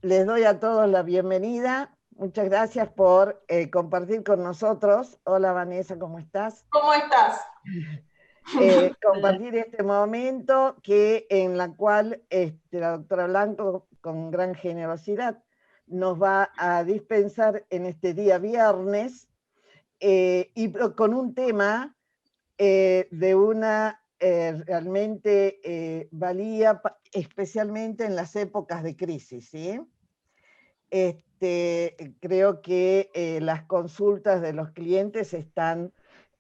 les doy a todos la bienvenida. Muchas gracias por compartir con nosotros. Hola Vanessa, ¿cómo estás? ¿Cómo estás? Compartir este momento en la cual la doctora Blanco, con gran generosidad, nos va a dispensar en este día viernes y con un tema de una realmente valía, especialmente en las épocas de crisis, ¿sí? Creo que las consultas de los clientes están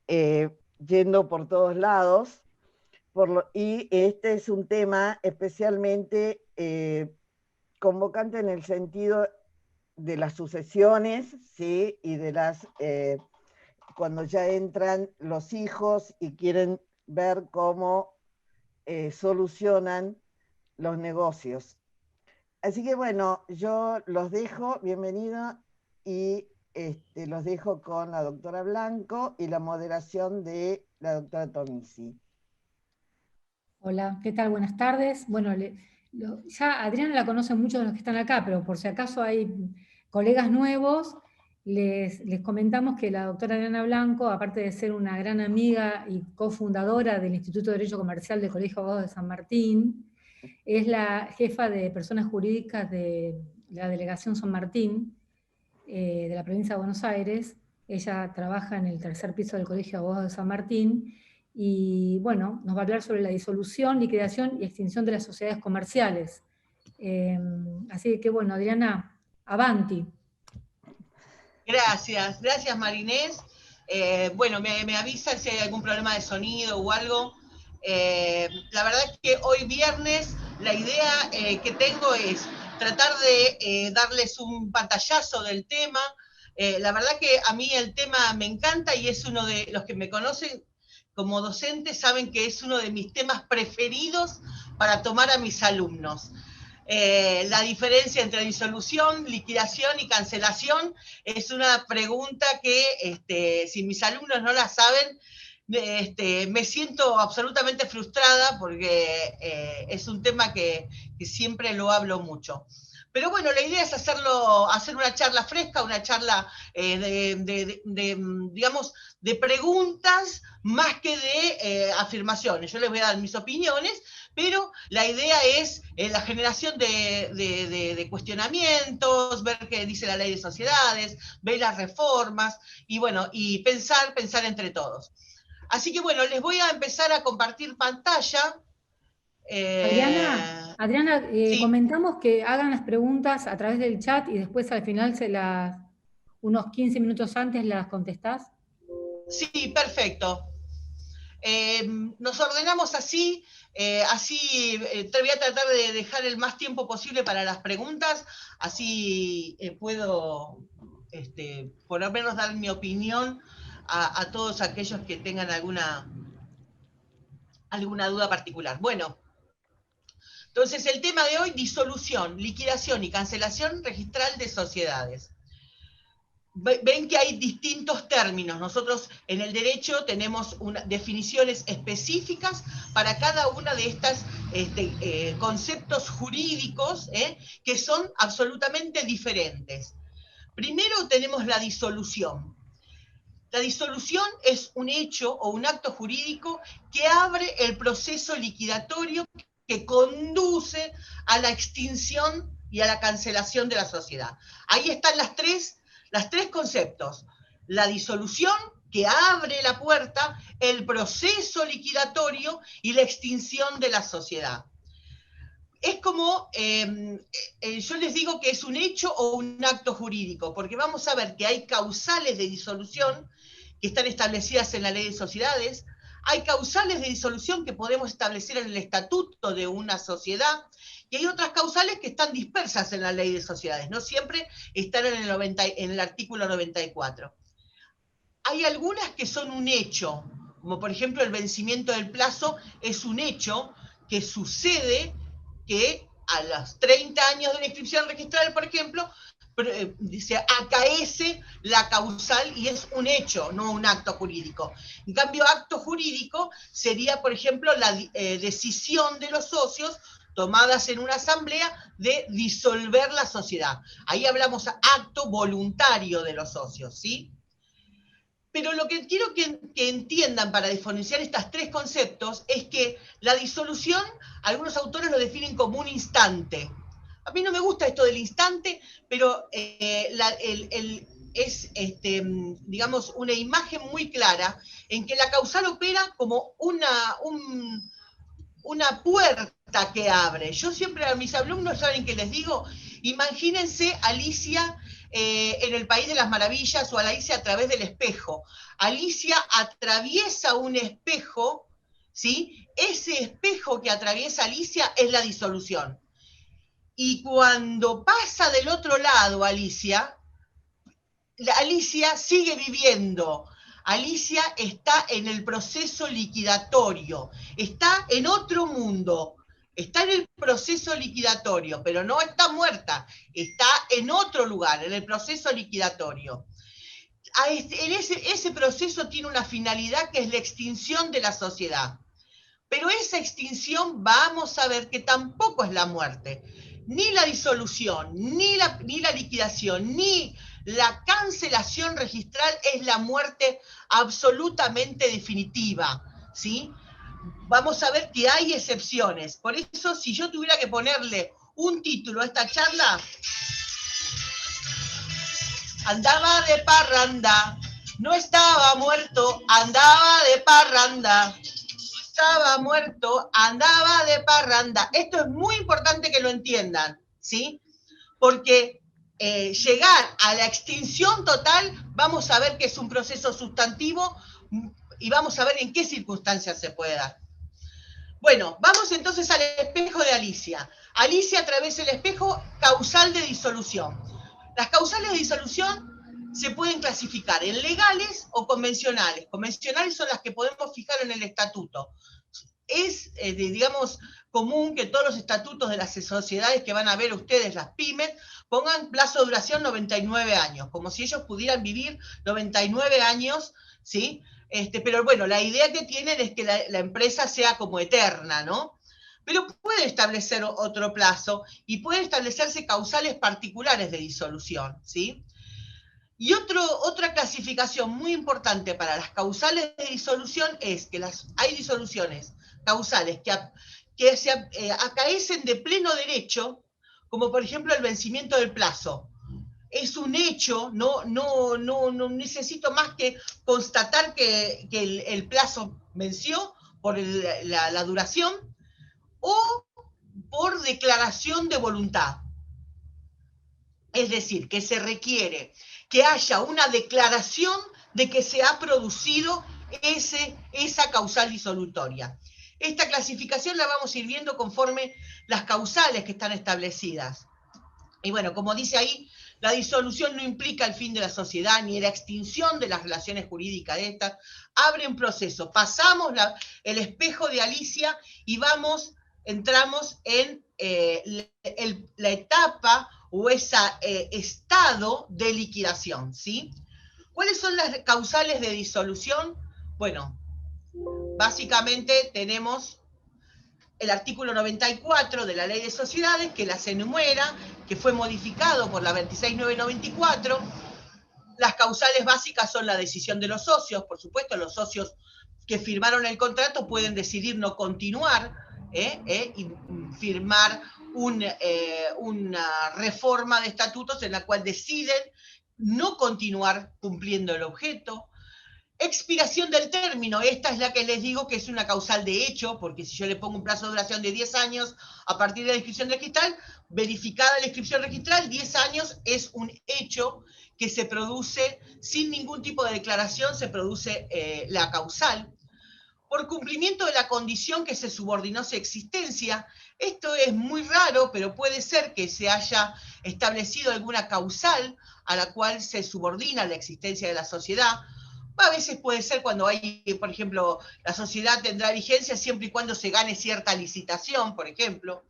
yendo por todos lados y este es un tema especialmente convocante en el sentido de las sucesiones, ¿sí? Y de cuando ya entran los hijos y quieren ver cómo solucionan los negocios. Así que bueno, yo los dejo, bienvenido, y los dejo con la doctora Blanco y la moderación de la doctora Tomisi. Hola, ¿qué tal? Buenas tardes. Bueno, ya Adriana la conocen muchos de los que están acá, pero por si acaso hay colegas nuevos, les comentamos que la doctora Adriana Blanco, aparte de ser una gran amiga y cofundadora del Instituto de Derecho Comercial del Colegio de Abogados de San Martín, es la jefa de personas jurídicas de la Delegación San Martín, de la provincia de Buenos Aires. Ella trabaja en el tercer piso del Colegio de Abogados de San Martín y, bueno, nos va a hablar sobre la disolución, liquidación y extinción de las sociedades comerciales. Así que, bueno, Adriana, avanti. Gracias Marinés. Bueno, me avisan si hay algún problema de sonido o algo. La verdad es que hoy viernes la idea que tengo es tratar de darles un pantallazo del tema. La verdad que a mí el tema me encanta y es uno de los que me conocen como docente, saben que es uno de mis temas preferidos para tomar a mis alumnos. La diferencia entre disolución, liquidación y cancelación es una pregunta que si mis alumnos no la saben, me siento absolutamente frustrada porque es un tema que siempre lo hablo mucho. Pero bueno, la idea es hacer una charla fresca, una charla digamos, de preguntas más que de afirmaciones. Yo les voy a dar mis opiniones, pero la idea es la generación de cuestionamientos, ver qué dice la ley de sociedades, ver las reformas, y bueno, y pensar entre todos. Así que bueno, les voy a empezar a compartir pantalla. Adriana, sí. Comentamos que hagan las preguntas a través del chat y después al final unos 15 minutos antes las contestás. Sí, perfecto. Nos ordenamos así, voy a tratar de dejar el más tiempo posible para las preguntas, así puedo por lo menos dar mi opinión a todos aquellos que tengan alguna duda particular. Bueno, entonces el tema de hoy, disolución, liquidación y cancelación registral de sociedades. Ven que hay distintos términos. Nosotros en el derecho tenemos definiciones específicas para cada una de estos conceptos jurídicos que son absolutamente diferentes. Primero tenemos la disolución. La disolución es un hecho o un acto jurídico que abre el proceso liquidatorio que conduce a la extinción y a la cancelación de la sociedad. Ahí están los tres conceptos. La disolución, que abre la puerta, el proceso liquidatorio y la extinción de la sociedad. Es como, yo les digo que es un hecho o un acto jurídico, porque vamos a ver que hay causales de disolución que están establecidas en la ley de sociedades, hay causales de disolución que podemos establecer en el estatuto de una sociedad, y hay otras causales que están dispersas en la ley de sociedades, no siempre están en el artículo 94. Hay algunas que son un hecho, como por ejemplo el vencimiento del plazo es un hecho que sucede que a los 30 años de la inscripción registral, por ejemplo, se acaece la causal y es un hecho, no un acto jurídico. En cambio, acto jurídico sería, por ejemplo, la decisión de los socios tomadas en una asamblea de disolver la sociedad. Ahí hablamos acto voluntario de los socios, ¿sí? Pero lo que quiero que entiendan para diferenciar estos tres conceptos es que la disolución, algunos autores lo definen como un instante. A mí no me gusta esto del instante, pero es, digamos, una imagen muy clara en que la causal opera como una puerta que abre. Yo siempre a mis alumnos, ¿saben qué les digo? Imagínense Alicia en el País de las Maravillas o Alicia a través del espejo. Alicia atraviesa un espejo, ¿sí? Ese espejo que atraviesa Alicia es la disolución. Y cuando pasa del otro lado Alicia sigue viviendo. Alicia está en el proceso liquidatorio, está en otro mundo, está en el proceso liquidatorio, pero no está muerta, está en otro lugar, en el proceso liquidatorio. Ese proceso tiene una finalidad que es la extinción de la sociedad. Pero esa extinción vamos a ver que tampoco es la muerte. Ni la disolución, ni la liquidación, ni la cancelación registral es la muerte absolutamente definitiva, ¿sí? Vamos a ver que hay excepciones. Por eso, si yo tuviera que ponerle un título a esta charla, andaba de parranda, no estaba muerto, andaba de parranda. Estaba muerto, andaba de parranda. Esto es muy importante que lo entiendan, ¿sí? Porque llegar a la extinción total, vamos a ver que es un proceso sustantivo y vamos a ver en qué circunstancias se puede dar. Bueno, vamos entonces al espejo de Alicia. Alicia atraviesa el espejo causal de disolución. Las causales de disolución se pueden clasificar en legales o convencionales. Convencionales son las que podemos fijar en el estatuto. Es, digamos, común que todos los estatutos de las sociedades que van a ver ustedes, las pymes, pongan plazo de duración 99 años, como si ellos pudieran vivir 99 años, ¿sí? Pero bueno, la idea que tienen es que la empresa sea como eterna, ¿no? Pero puede establecer otro plazo y pueden establecerse causales particulares de disolución, ¿sí? Y otra clasificación muy importante para las causales de disolución es que hay disoluciones causales que se acaecen de pleno derecho, como por ejemplo el vencimiento del plazo. Es un hecho, no necesito más que constatar que el plazo venció por la duración o por declaración de voluntad. Es decir, que se requiere que haya una declaración de que se ha producido esa causal disolutoria. Esta clasificación la vamos a ir viendo conforme las causales que están establecidas. Y bueno, como dice ahí, la disolución no implica el fin de la sociedad ni la extinción de las relaciones jurídicas de estas. Abre un proceso. Pasamos el espejo de Alicia y entramos en la etapa o ese estado de liquidación, ¿sí? ¿Cuáles son las causales de disolución? Bueno, básicamente tenemos el artículo 94 de la Ley de Sociedades, que las enumera, que fue modificado por la 26994. Las causales básicas son la decisión de los socios, por supuesto, los socios que firmaron el contrato pueden decidir no continuar y firmar una reforma de estatutos en la cual deciden no continuar cumpliendo el objeto. Expiración del término, esta es la que les digo que es una causal de hecho, porque si yo le pongo un plazo de duración de 10 años a partir de la inscripción registral, verificada la inscripción registral, 10 años es un hecho que se produce sin ningún tipo de declaración, se produce la causal. Por cumplimiento de la condición que se subordinó su existencia, esto es muy raro, pero puede ser que se haya establecido alguna causal a la cual se subordina la existencia de la sociedad. A veces puede ser cuando hay, por ejemplo, la sociedad tendrá vigencia siempre y cuando se gane cierta licitación, por ejemplo.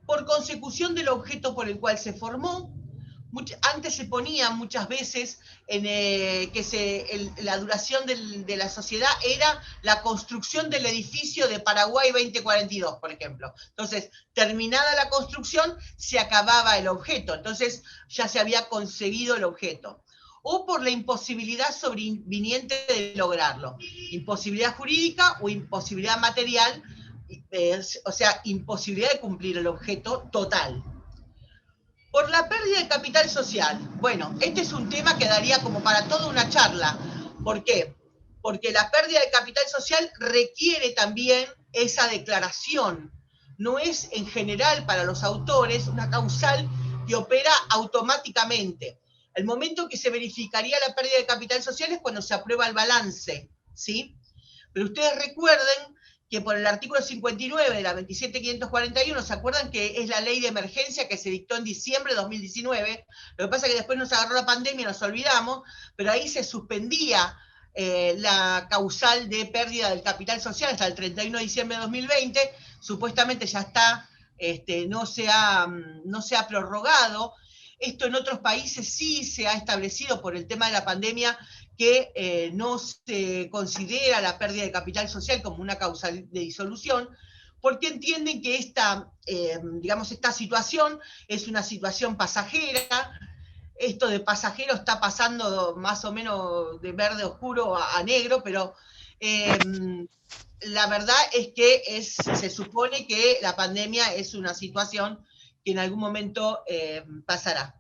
Por consecución del objeto por el cual se formó, Antes se ponía muchas veces la duración de la sociedad era la construcción del edificio de Paraguay 2042, por ejemplo. Entonces, terminada la construcción, se acababa el objeto. Entonces, ya se había concebido el objeto. O por la imposibilidad sobreviniente de lograrlo. Imposibilidad jurídica o imposibilidad material, o sea, imposibilidad de cumplir el objeto total. Por la pérdida de capital social. Bueno, este es un tema que daría como para toda una charla. ¿Por qué? Porque la pérdida de capital social requiere también esa declaración. No es en general para los autores una causal que opera automáticamente. El momento que se verificaría la pérdida de capital social es cuando se aprueba el balance, ¿sí? Pero ustedes recuerden que por el artículo 59 de la 27.541, ¿se acuerdan que es la ley de emergencia que se dictó en diciembre de 2019? Lo que pasa es que después nos agarró la pandemia y nos olvidamos, pero ahí se suspendía la causal de pérdida del capital social hasta el 31 de diciembre de 2020, supuestamente ya está, no se ha prorrogado. Esto en otros países sí se ha establecido por el tema de la pandemia, que no se considera la pérdida de capital social como una causa de disolución, porque entienden que esta situación es una situación pasajera. Esto de pasajero está pasando más o menos de verde oscuro a negro, pero la verdad es que se supone que la pandemia es una situación que en algún momento pasará.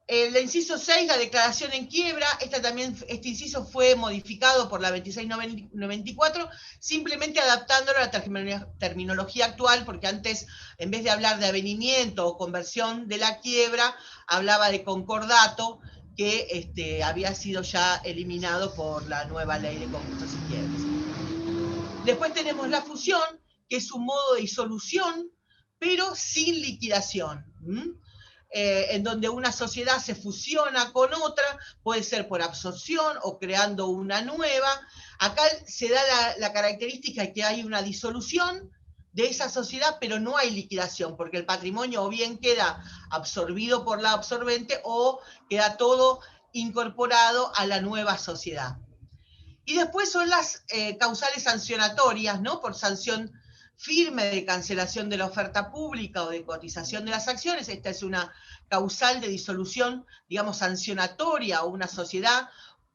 El inciso 6, la declaración en quiebra, este inciso fue modificado por la 2694, simplemente adaptándolo a la terminología actual, porque antes, en vez de hablar de avenimiento o conversión de la quiebra, hablaba de concordato, que había sido ya eliminado por la nueva ley de concursos y quiebras. Después tenemos la fusión, que es un modo de disolución, pero sin liquidación. En donde una sociedad se fusiona con otra, puede ser por absorción o creando una nueva. Acá se da la característica de que hay una disolución de esa sociedad, pero no hay liquidación, porque el patrimonio o bien queda absorbido por la absorbente o queda todo incorporado a la nueva sociedad. Y después son las causales sancionatorias, ¿no? Por sanción firme de cancelación de la oferta pública o de cotización de las acciones. Esta es una causal de disolución, digamos, sancionatoria a una sociedad,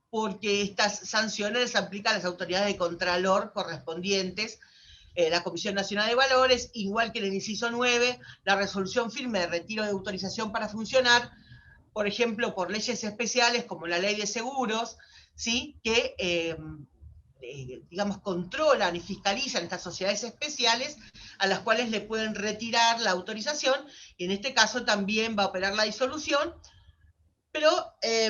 porque estas sanciones las aplican las autoridades de contralor correspondientes, la Comisión Nacional de Valores, igual que en el inciso 9, la resolución firme de retiro de autorización para funcionar, por ejemplo, por leyes especiales como la Ley de Seguros, ¿sí? Que controlan y fiscalizan estas sociedades especiales a las cuales le pueden retirar la autorización, y en este caso también va a operar la disolución, pero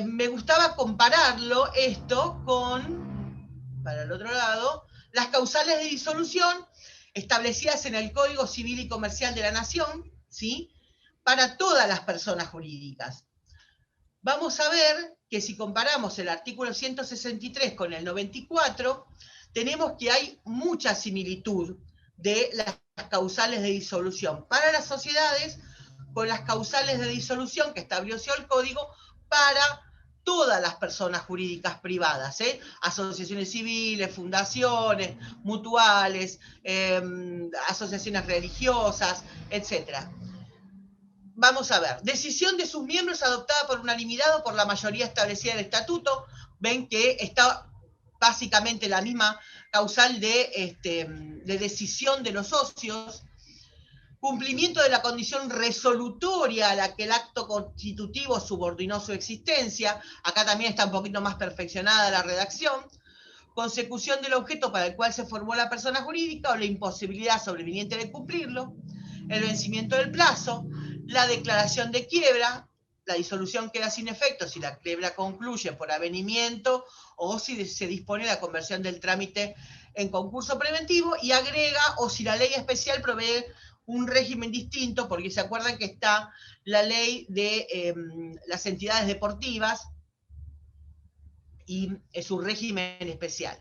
me gustaba compararlo esto con, para el otro lado, las causales de disolución establecidas en el Código Civil y Comercial de la Nación, ¿sí? Para todas las personas jurídicas. Vamos a ver que si comparamos el artículo 163 con el 94, tenemos que hay mucha similitud de las causales de disolución para las sociedades con las causales de disolución que estableció el Código para todas las personas jurídicas privadas, asociaciones civiles, fundaciones, mutuales, asociaciones religiosas, etc. Vamos a ver, decisión de sus miembros adoptada por unanimidad o por la mayoría establecida en el estatuto. Ven que está básicamente la misma causal de decisión de los socios. Cumplimiento de la condición resolutoria a la que el acto constitutivo subordinó su existencia. Acá también está un poquito más perfeccionada la redacción. Consecución del objeto para el cual se formó la persona jurídica o la imposibilidad sobreviniente de cumplirlo. El vencimiento del plazo. La declaración de quiebra, la disolución queda sin efecto si la quiebra concluye por avenimiento o si se dispone la conversión del trámite en concurso preventivo, y agrega o si la ley especial provee un régimen distinto, porque se acuerdan que está la ley de las entidades deportivas y es un régimen especial.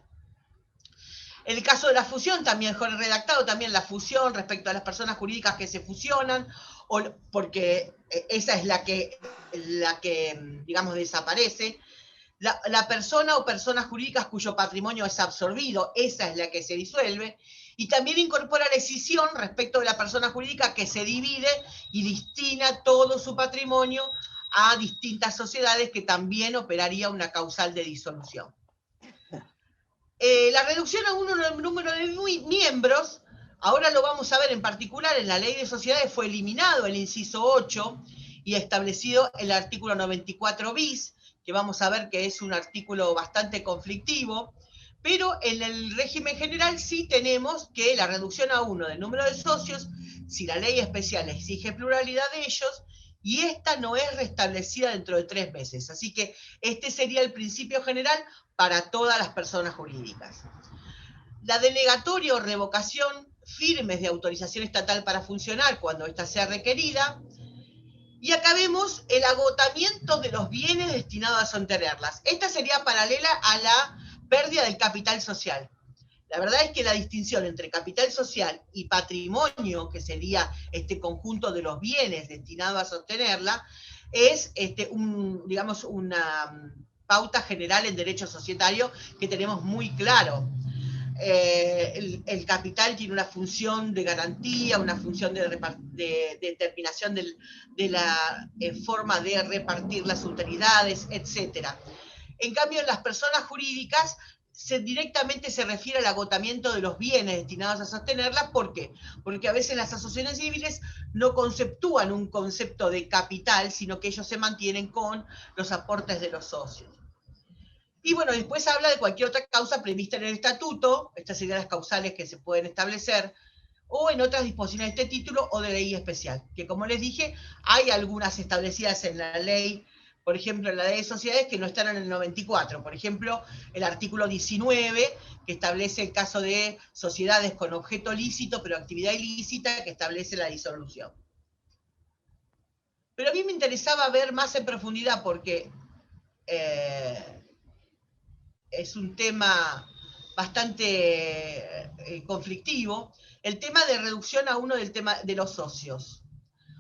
En el caso de la fusión, también mejor redactado, también la fusión respecto a las personas jurídicas que se fusionan, porque esa es la que digamos, desaparece. La persona o personas jurídicas cuyo patrimonio es absorbido, esa es la que se disuelve, y también incorpora la escisión respecto de la persona jurídica que se divide y destina todo su patrimonio a distintas sociedades, que también operaría una causal de disolución. La reducción a uno del número de miembros, ahora lo vamos a ver en particular, en la ley de sociedades fue eliminado el inciso 8 y establecido el artículo 94 bis, que vamos a ver que es un artículo bastante conflictivo, pero en el régimen general sí tenemos que la reducción a 1 del número de socios, si la ley especial exige pluralidad de ellos, y esta no es restablecida dentro de 3 meses. Así que este sería el principio general para todas las personas jurídicas. La denegatoria o revocación firmes de autorización estatal para funcionar cuando ésta sea requerida. Y acá vemos el agotamiento de los bienes destinados a sostenerlas. Esta sería paralela a la pérdida del capital social. La verdad es que la distinción entre capital social y patrimonio, que sería este conjunto de los bienes destinados a sostenerla, es digamos, una pauta general en derecho societario que tenemos muy claro. El capital tiene una función de garantía, una función de determinación de la forma de repartir las utilidades, etc. En cambio, en las personas jurídicas directamente se refiere al agotamiento de los bienes destinados a sostenerlas. ¿Por qué? Porque a veces las asociaciones civiles no conceptúan un concepto de capital, sino que ellos se mantienen con los aportes de los socios. Y bueno, después habla de cualquier otra causa prevista en el estatuto, estas serían las causales que se pueden establecer, o en otras disposiciones de este título o de ley especial, que como les dije, hay algunas establecidas en la ley, por ejemplo, en la ley de sociedades que no están en el 94, por ejemplo, el artículo 19, que establece el caso de sociedades con objeto lícito, pero actividad ilícita, que establece la disolución. Pero a mí me interesaba ver más en profundidad, porque es un tema bastante conflictivo, el tema de reducción a 1 del tema de los socios.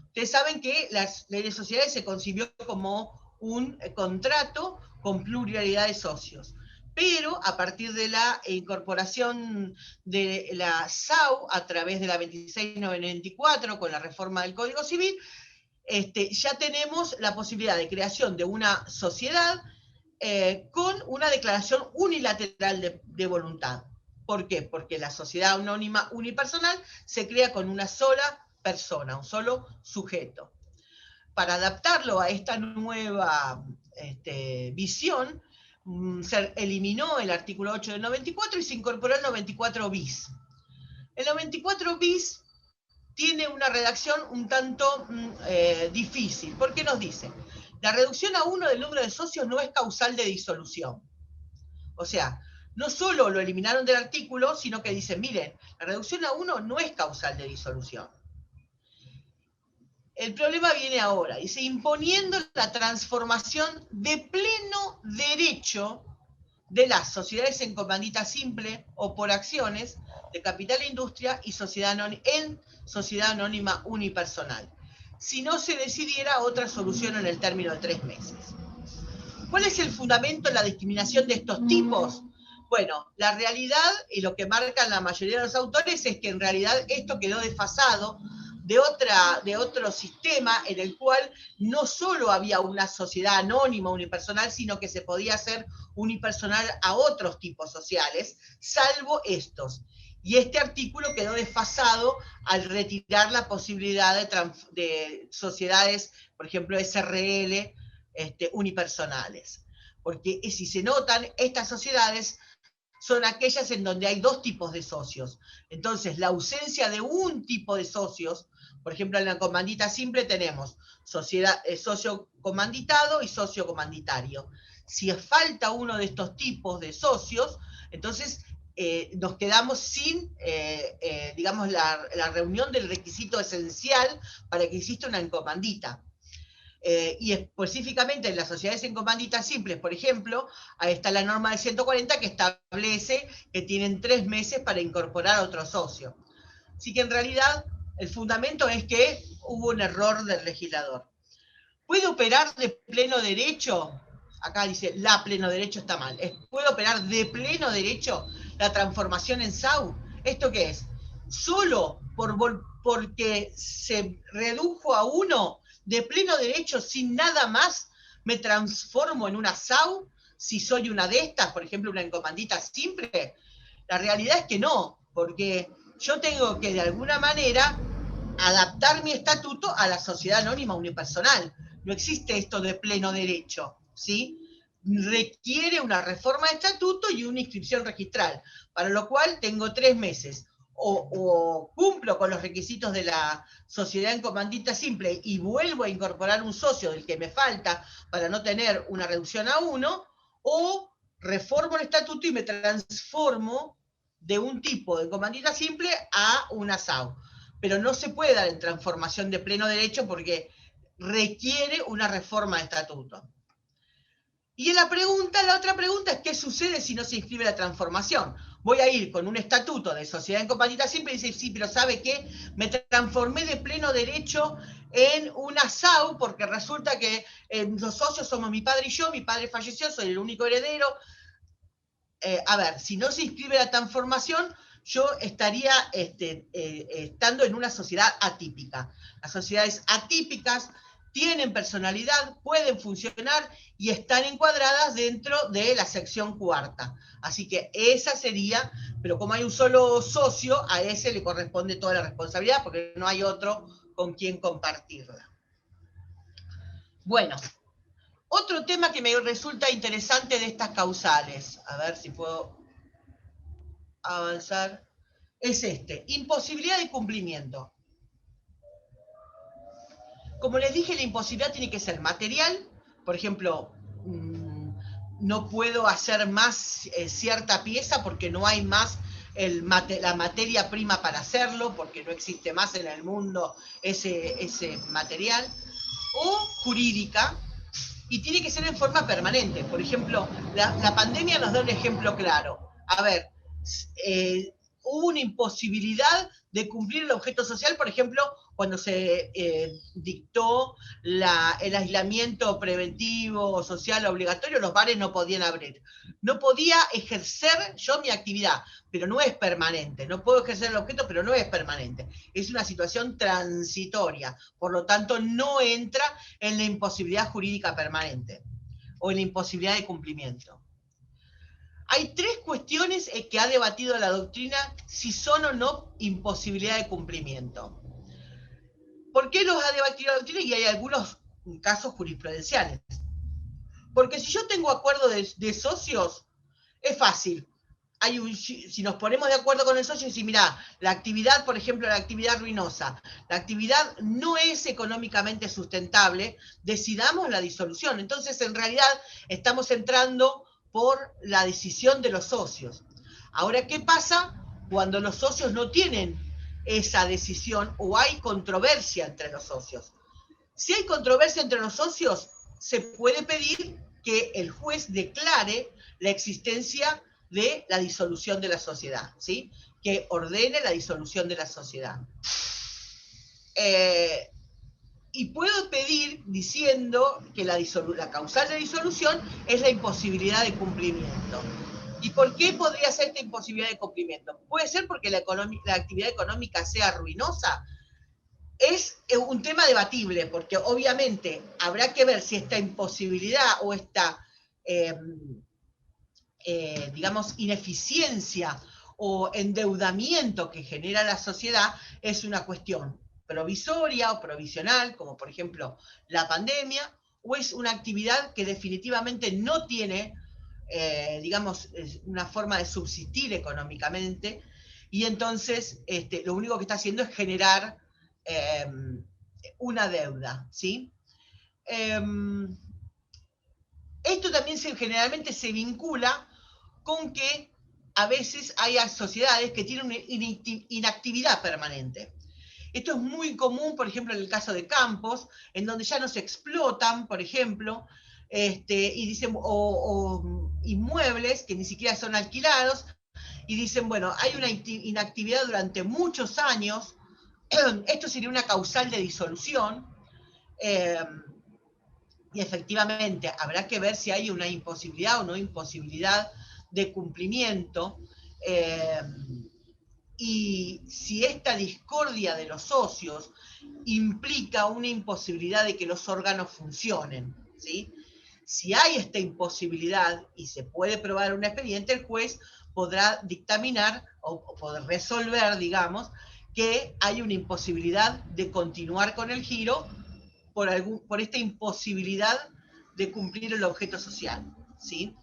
Ustedes saben que la ley de sociedades se concibió como un contrato con pluralidad de socios, pero a partir de la incorporación de la SAU a través de la 2694 con la reforma del Código Civil, ya tenemos la posibilidad de creación de una sociedad con una declaración unilateral de voluntad. ¿Por qué? Porque la sociedad anónima unipersonal se crea con una sola persona, un solo sujeto. Para adaptarlo a esta nueva visión, se eliminó el artículo 8 del 94 y se incorporó el 94 bis. El 94 bis tiene una redacción un tanto difícil. ¿Por qué nos dice? La reducción a 1 del número de socios no es causal de disolución. O sea, no solo lo eliminaron del artículo, sino que dicen, miren, la reducción a 1 no es causal de disolución. El problema viene ahora, dice, imponiendo la transformación de pleno derecho de las sociedades en comandita simple o por acciones de capital e industria y en sociedad anónima unipersonal, si no se decidiera otra solución en el término de 3 meses. ¿Cuál es el fundamento en la discriminación de estos tipos? Bueno, la realidad y lo que marcan la mayoría de los autores es que en realidad esto quedó desfasado de otro sistema en el cual no solo había una sociedad anónima unipersonal, sino que se podía hacer unipersonal a otros tipos sociales, salvo estos. Y este artículo quedó desfasado al retirar la posibilidad de sociedades, por ejemplo, SRL, unipersonales. Porque si se notan, estas sociedades son aquellas en donde hay 2 tipos de socios. Entonces, la ausencia de un tipo de socios, por ejemplo, en la comandita simple tenemos socio comanditado y socio comanditario. Si falta uno de estos tipos de socios, entonces nos quedamos sin, digamos, la reunión del requisito esencial para que exista una comandita. Y específicamente en las sociedades en comanditas simples, por ejemplo, ahí está la norma del 140 que establece que tienen 3 meses para incorporar a otro socio. Así que en realidad el fundamento es que hubo un error del legislador. ¿Puede operar de pleno derecho? Acá dice, la pleno derecho está mal. ¿Puede operar de pleno derecho la transformación en SAU? ¿Esto qué es? Solo porque se redujo a 1 de pleno derecho sin nada más, me transformo en una SAU si soy una de estas, por ejemplo, una encomandita simple. La realidad es que no, porque yo tengo que de alguna manera adaptar mi estatuto a la sociedad anónima unipersonal. No existe esto de pleno derecho, ¿sí? Requiere una reforma de estatuto y una inscripción registral, para lo cual tengo 3 meses. O cumplo con los requisitos de la sociedad en comandita simple y vuelvo a incorporar un socio del que me falta para no tener una reducción a 1, o reformo el estatuto y me transformo de un tipo de comandita simple a una SAU. Pero no se puede dar en transformación de pleno derecho porque requiere una reforma de estatuto. Y la otra pregunta es, ¿qué sucede si no se inscribe la transformación? Voy a ir con un estatuto de sociedad en comandita simple y decir, sí, pero ¿sabe qué? Me transformé de pleno derecho en una SAU porque resulta que los socios somos mi padre y yo, mi padre falleció, soy el único heredero. A ver, si no se inscribe la transformación, yo estaría estando en una sociedad atípica. Las sociedades atípicas tienen personalidad, pueden funcionar y están encuadradas dentro de la sección 4ª. Así que esa sería, pero como hay un solo socio, a ese le corresponde toda la responsabilidad porque no hay otro con quien compartirla. Bueno, otro tema que me resulta interesante de estas causales, a ver si puedo avanzar, es imposibilidad de cumplimiento. Como les dije, la imposibilidad tiene que ser material, por ejemplo, no puedo hacer más cierta pieza porque no hay más la materia prima para hacerlo, porque no existe más en el mundo ese material, o jurídica, y tiene que ser en forma permanente. Por ejemplo, la pandemia nos da un ejemplo claro. A ver, hubo una imposibilidad de cumplir el objeto social, por ejemplo, cuando se dictó el aislamiento preventivo social obligatorio, los bares no podían abrir. No podía ejercer yo mi actividad, pero no es permanente. No puedo ejercer el objeto, pero no es permanente. Es una situación transitoria. Por lo tanto, no entra en la imposibilidad jurídica permanente o en la imposibilidad de cumplimiento. Hay 3 cuestiones que ha debatido la doctrina si son o no imposibilidad de cumplimiento. ¿Por qué los ha debatido la doctrina? Y hay algunos casos jurisprudenciales. Porque si yo tengo acuerdo de socios, es fácil. Si nos ponemos de acuerdo con el socio y decimos, mira, la actividad, por ejemplo, la actividad ruinosa, la actividad no es económicamente sustentable, decidamos la disolución. Entonces, en realidad, estamos entrando por la decisión de los socios. Ahora, ¿qué pasa cuando los socios no tienen esa decisión o hay controversia entre los socios? Si hay controversia entre los socios, se puede pedir que el juez declare la existencia de la disolución de la sociedad, ¿sí? Que ordene la disolución de la sociedad. Y puedo pedir diciendo que la causal de disolución es la imposibilidad de cumplimiento. ¿Y por qué podría ser esta imposibilidad de cumplimiento? Puede ser porque la actividad económica sea ruinosa. Es un tema debatible, porque obviamente habrá que ver si esta imposibilidad o esta, digamos, ineficiencia o endeudamiento que genera la sociedad es una cuestión provisoria o provisional, como por ejemplo la pandemia, o es una actividad que definitivamente no tiene, digamos, una forma de subsistir económicamente, y entonces lo único que está haciendo es generar una deuda, ¿sí? Esto también generalmente se vincula con que a veces hay sociedades que tienen una inactividad permanente. Esto es muy común, por ejemplo, en el caso de campos, en donde ya no se explotan, por ejemplo, y dicen, o inmuebles que ni siquiera son alquilados, y dicen, bueno, hay una inactividad durante muchos años, esto sería una causal de disolución, y efectivamente habrá que ver si hay una imposibilidad o no imposibilidad de cumplimiento, y si esta discordia de los socios implica una imposibilidad de que los órganos funcionen, ¿sí? Si hay esta imposibilidad y se puede probar un expediente, el juez podrá dictaminar o poder resolver, digamos, que hay una imposibilidad de continuar con el giro por esta imposibilidad de cumplir el objeto social, ¿sí?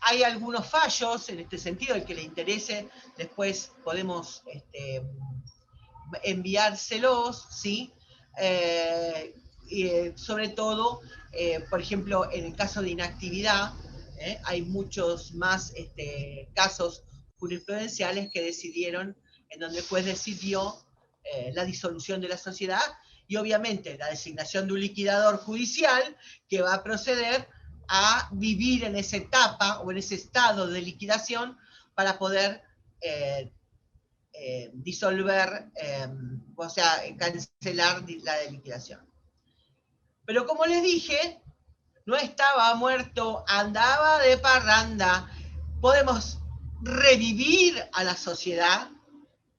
Hay algunos fallos en este sentido, el que le interese, después podemos enviárselos, ¿sí? Sobre todo, por ejemplo, en el caso de inactividad, hay muchos más casos jurisprudenciales que decidieron, en donde el juez decidió la disolución de la sociedad y obviamente la designación de un liquidador judicial que va a proceder a vivir en esa etapa o en ese estado de liquidación para poder disolver, o sea, cancelar la liquidación. Pero como les dije, no estaba muerto, andaba de parranda. Podemos revivir a la sociedad,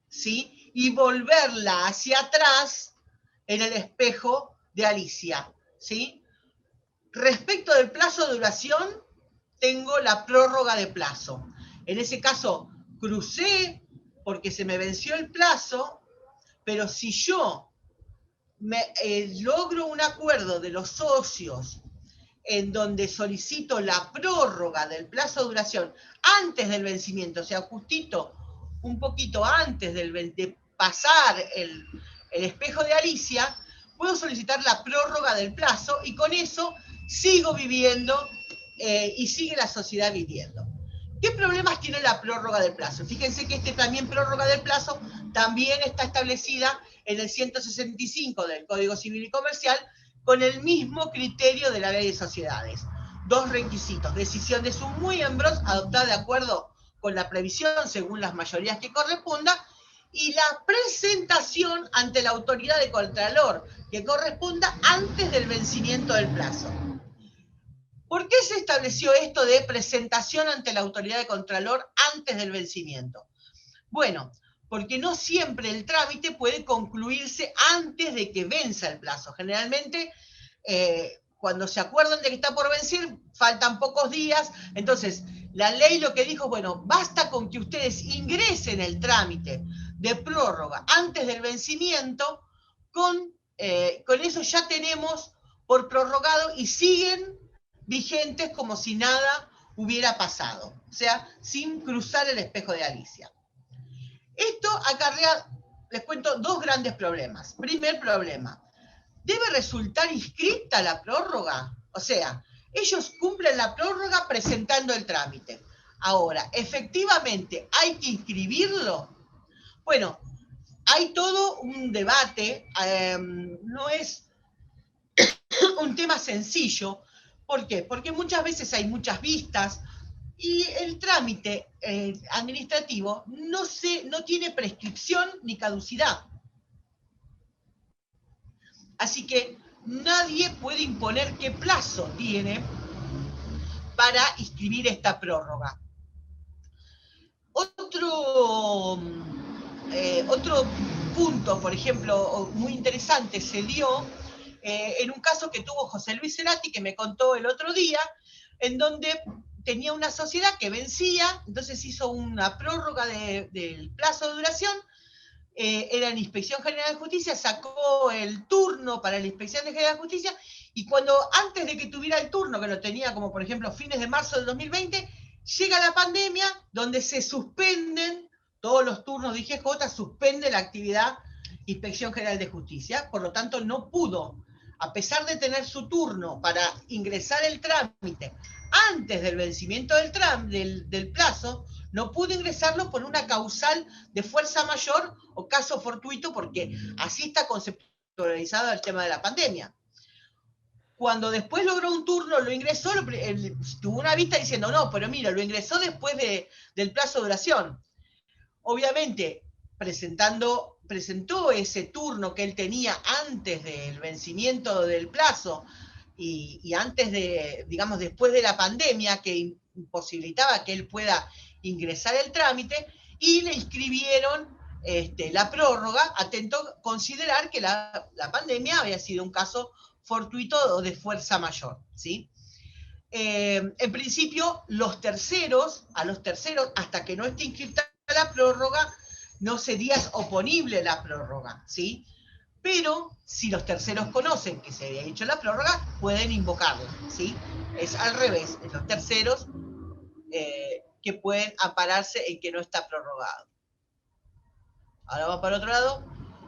¿sí? Y volverla hacia atrás en el espejo de Alicia, ¿sí? Respecto del plazo de duración, tengo la prórroga de plazo. En ese caso, crucé porque se me venció el plazo, pero si yo logro un acuerdo de los socios en donde solicito la prórroga del plazo de duración antes del vencimiento, o sea, justito un poquito antes de pasar el espejo de Alicia, puedo solicitar la prórroga del plazo y con eso sigo viviendo y sigue la sociedad viviendo. ¿Qué problemas tiene la prórroga del plazo? Fíjense que también prórroga del plazo también está establecida en el 165 del Código Civil y Comercial con el mismo criterio de la Ley de Sociedades. Dos requisitos: decisión de sus miembros adoptada de acuerdo con la previsión según las mayorías que corresponda y la presentación ante la autoridad de contralor que corresponda antes del vencimiento del plazo. ¿Por qué se estableció esto de presentación ante la autoridad de contralor antes del vencimiento? Bueno, porque no siempre el trámite puede concluirse antes de que venza el plazo. Generalmente, cuando se acuerdan de que está por vencer, faltan pocos días. Entonces, la ley lo que dijo, bueno, basta con que ustedes ingresen el trámite de prórroga antes del vencimiento, con eso ya tenemos por prorrogado y siguen vigentes como si nada hubiera pasado, o sea, sin cruzar el espejo de Alicia. Esto acarrea, les cuento, dos grandes problemas. Primer problema, ¿debe resultar inscrita la prórroga? O sea, ellos cumplen la prórroga presentando el trámite. Ahora, ¿efectivamente hay que inscribirlo? Bueno, hay todo un debate, no es un tema sencillo. ¿Por qué? Porque muchas veces hay muchas vistas y el trámite administrativo no tiene prescripción ni caducidad. Así que nadie puede imponer qué plazo tiene para inscribir esta prórroga. Otro punto, por ejemplo, muy interesante, se dio en un caso que tuvo José Luis Cerati, que me contó el otro día, en donde tenía una sociedad que vencía, entonces hizo una prórroga del plazo de duración, era en Inspección General de Justicia, sacó el turno para la Inspección General de Justicia, y antes de que tuviera el turno, que lo tenía como por ejemplo fines de marzo del 2020, llega la pandemia, donde se suspenden todos los turnos de IGJ, suspende la actividad Inspección General de Justicia, por lo tanto no pudo, a pesar de tener su turno para ingresar el trámite antes del vencimiento del plazo, no pudo ingresarlo por una causal de fuerza mayor o caso fortuito, porque así está conceptualizado el tema de la pandemia. Cuando después logró un turno, lo ingresó, tuvo una vista diciendo, no, pero mira, lo ingresó después del plazo de duración. Obviamente, presentó ese turno que él tenía antes del vencimiento del plazo y antes de, digamos, después de la pandemia, que imposibilitaba que él pueda ingresar el trámite, y le inscribieron la prórroga, atento considerar que la pandemia había sido un caso fortuito o de fuerza mayor, ¿sí? En principio, a los terceros, hasta que no esté inscrita la prórroga, no sería oponible la prórroga, ¿sí? Pero si los terceros conocen que se había hecho la prórroga, pueden invocarla, ¿sí? Es al revés, es los terceros que pueden ampararse en que no está prorrogado. Ahora vamos para otro lado.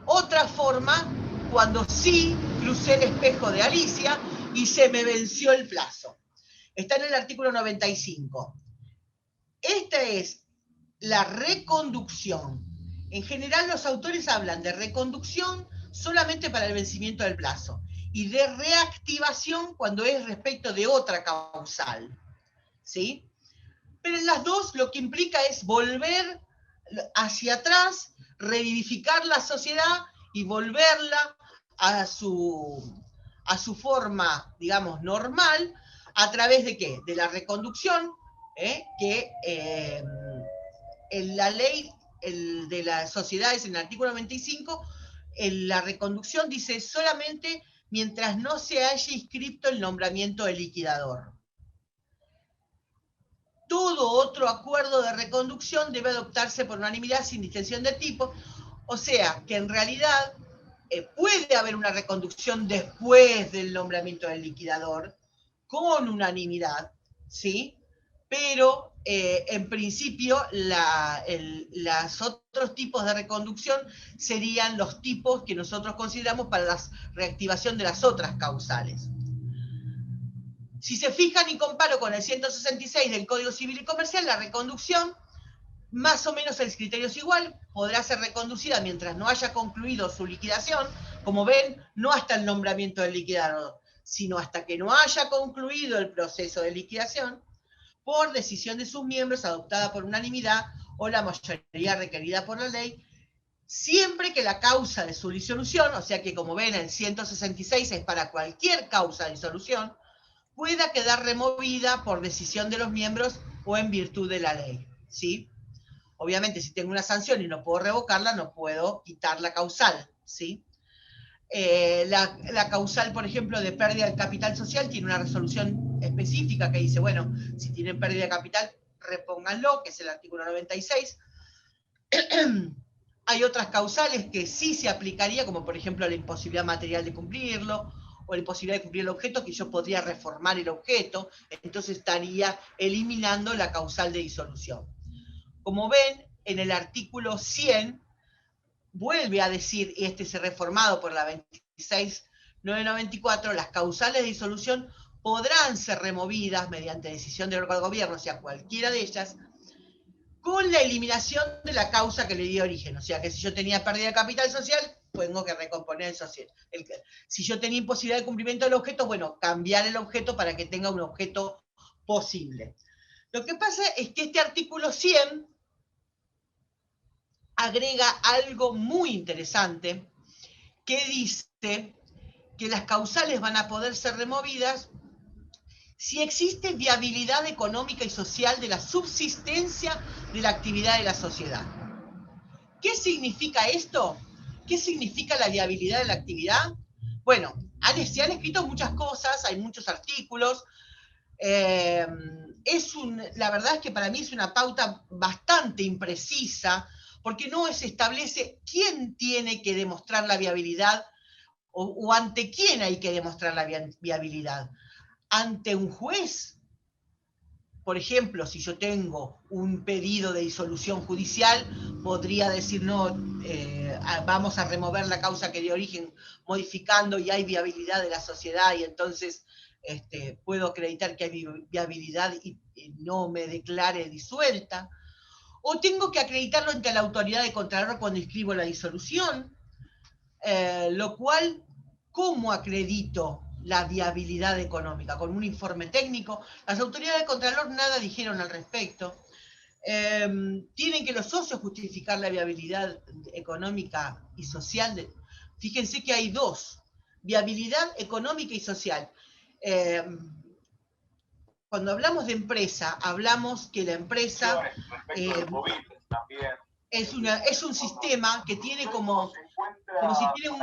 Otra forma, cuando sí crucé el espejo de Alicia y se me venció el plazo. Está en el artículo 95. Esta es la reconducción. En general los autores hablan de reconducción solamente para el vencimiento del plazo y de reactivación cuando es respecto de otra causal, ¿sí? Pero en las dos lo que implica es volver hacia atrás, revivificar la sociedad y volverla a su forma, digamos, normal, ¿a través de qué? De la reconducción, que en la ley de las sociedades, en el artículo 95, la reconducción dice solamente mientras no se haya inscrito el nombramiento del liquidador. Todo otro acuerdo de reconducción debe adoptarse por unanimidad sin distinción de tipo, o sea que en realidad puede haber una reconducción después del nombramiento del liquidador con unanimidad, ¿sí? Pero en principio los otros tipos de reconducción serían los tipos que nosotros consideramos para la reactivación de las otras causales. Si se fijan y comparo con el 166 del Código Civil y Comercial, la reconducción, más o menos el criterio es igual, podrá ser reconducida mientras no haya concluido su liquidación, como ven, no hasta el nombramiento del liquidador, sino hasta que no haya concluido el proceso de liquidación, por decisión de sus miembros adoptada por unanimidad o la mayoría requerida por la ley, siempre que la causa de su disolución, o sea que como ven el 166 es para cualquier causa de disolución, pueda quedar removida por decisión de los miembros o en virtud de la ley, ¿sí? Obviamente, si tengo una sanción y no puedo revocarla, no puedo quitar la causal, ¿sí? La causal, por ejemplo, de pérdida de capital social tiene una resolución específica que dice, bueno, si tienen pérdida de capital, repónganlo, que es el artículo 96. Hay otras causales que sí se aplicaría, como por ejemplo la imposibilidad material de cumplirlo, o la imposibilidad de cumplir el objeto, que yo podría reformar el objeto, entonces estaría eliminando la causal de disolución. Como ven, en el artículo 100, vuelve a decir, y este es reformado por la 26.994, las causales de disolución podrán ser removidas mediante decisión del órgano de gobierno, o sea, cualquiera de ellas, con la eliminación de la causa que le dio origen. O sea, que si yo tenía pérdida de capital social, tengo que recomponer el social. Si yo tenía imposibilidad de cumplimiento del objeto, bueno, cambiar el objeto para que tenga un objeto posible. Lo que pasa es que este artículo 100 agrega algo muy interesante que dice que las causales van a poder ser removidas si existe viabilidad económica y social de la subsistencia de la actividad de la sociedad. ¿Qué significa esto? ¿Qué significa la viabilidad de la actividad? Bueno, se han escrito muchas cosas, hay muchos artículos. La verdad es que para mí es una pauta bastante imprecisa, porque no se establece quién tiene que demostrar la viabilidad o ante quién hay que demostrar la viabilidad. ¿Ante un juez? Por ejemplo, si yo tengo un pedido de disolución judicial, podría decir, no, vamos a remover la causa que dio origen modificando y hay viabilidad de la sociedad y entonces puedo acreditar que hay viabilidad y no me declare disuelta. o tengo que acreditarlo ante la autoridad de Contralor cuando inscribo la disolución, lo cual, ¿cómo acredito la viabilidad económica? ¿Con un informe técnico? Las autoridades de Contralor nada dijeron al respecto. Tienen que los socios justificar la viabilidad económica y social. Fíjense que hay dos, viabilidad económica y social. Cuando hablamos de empresa, hablamos que la empresa es un sistema que tiene como si tiene un...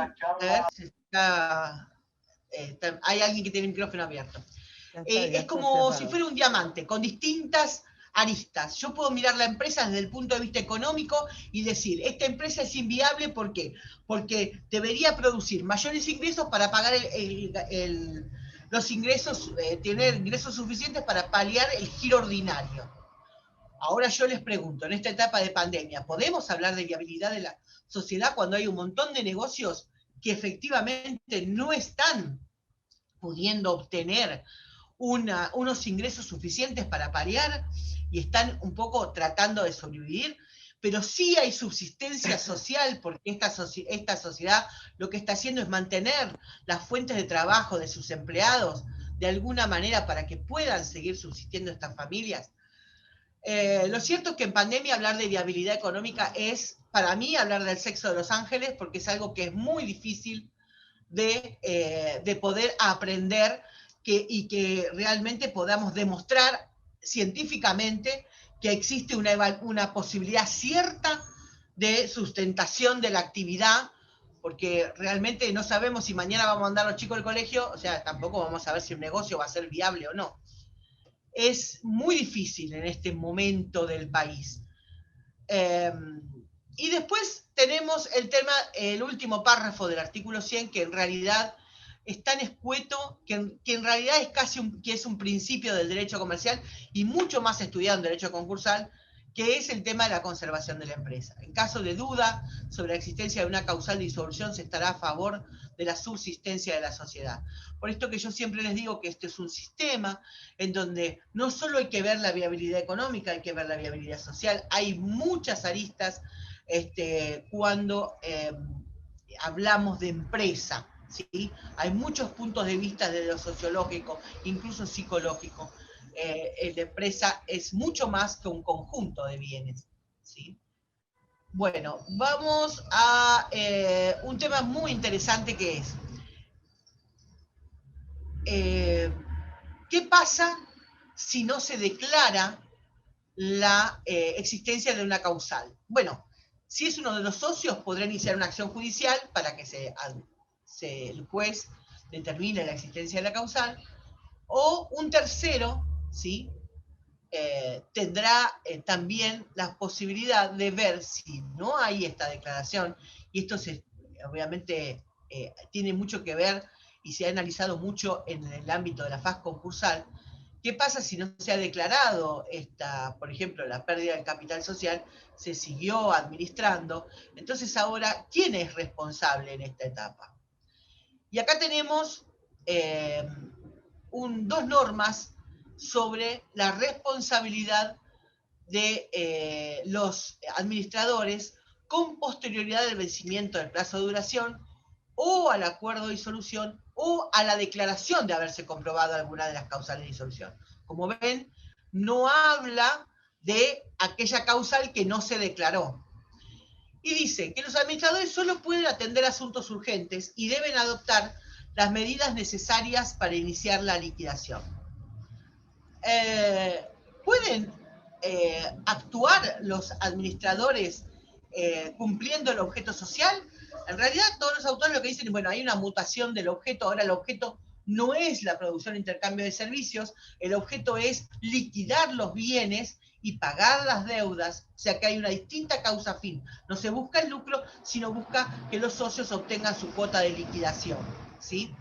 hay alguien que tiene el micrófono abierto. Es como si fuera un diamante, con distintas aristas. Yo puedo mirar la empresa desde el punto de vista económico y decir, esta empresa es inviable, ¿por qué? Porque debería producir mayores ingresos para pagar los ingresos, tener ingresos suficientes para paliar el giro ordinario. Ahora yo les pregunto, en esta etapa de pandemia, ¿podemos hablar de viabilidad de la sociedad cuando hay un montón de negocios que efectivamente no están pudiendo obtener unos ingresos suficientes para paliar y están un poco tratando de sobrevivir? Pero sí hay subsistencia social, porque esta sociedad lo que está haciendo es mantener las fuentes de trabajo de sus empleados de alguna manera para que puedan seguir subsistiendo estas familias. Lo cierto es que en pandemia hablar de viabilidad económica es, para mí, hablar del sexo de los ángeles, porque es algo que es muy difícil de poder aprender y que realmente podamos demostrar científicamente que existe una posibilidad cierta de sustentación de la actividad, porque realmente no sabemos si mañana vamos a mandar a los chicos al colegio, o sea, tampoco vamos a saber si un negocio va a ser viable o no. Es muy difícil en este momento del país. Y después tenemos el tema, el último párrafo del artículo 100, que en realidad es tan escueto, que en realidad es casi que es un principio del derecho comercial y mucho más estudiado en derecho concursal, que es el tema de la conservación de la empresa. En caso de duda sobre la existencia de una causal de disolución, se estará a favor de la subsistencia de la sociedad. Por esto que yo siempre les digo que este es un sistema en donde no solo hay que ver la viabilidad económica, hay que ver la viabilidad social, hay muchas aristas cuando hablamos de empresa, ¿sí? Hay muchos puntos de vista desde lo sociológico, incluso psicológico. La empresa es mucho más que un conjunto de bienes, ¿sí? Bueno, vamos a un tema muy interesante que es ¿qué pasa si no se declara la existencia de una causal? Bueno, si es uno de los socios, podrá iniciar una acción judicial para que el juez determine la existencia de la causal, o un tercero, ¿sí? Tendrá también la posibilidad de ver si no hay esta declaración, y esto obviamente tiene mucho que ver y se ha analizado mucho en el ámbito de la faz concursal. ¿Qué pasa si no se ha declarado por ejemplo, la pérdida del capital social, se siguió administrando? Entonces ahora, ¿quién es responsable en esta etapa? Y acá tenemos dos normas sobre la responsabilidad de los administradores con posterioridad del vencimiento del plazo de duración o al acuerdo de disolución o a la declaración de haberse comprobado alguna de las causales de disolución. Como ven, no habla de aquella causal que no se declaró. Y dice que los administradores solo pueden atender asuntos urgentes y deben adoptar las medidas necesarias para iniciar la liquidación. ¿Pueden actuar los administradores cumpliendo el objeto social? En realidad todos los autores lo que dicen es, bueno, hay una mutación del objeto, ahora el objeto no es la producción e intercambio de servicios, el objeto es liquidar los bienes y pagar las deudas, o sea que hay una distinta causa fin. No se busca el lucro, sino busca que los socios obtengan su cuota de liquidación, ¿sí?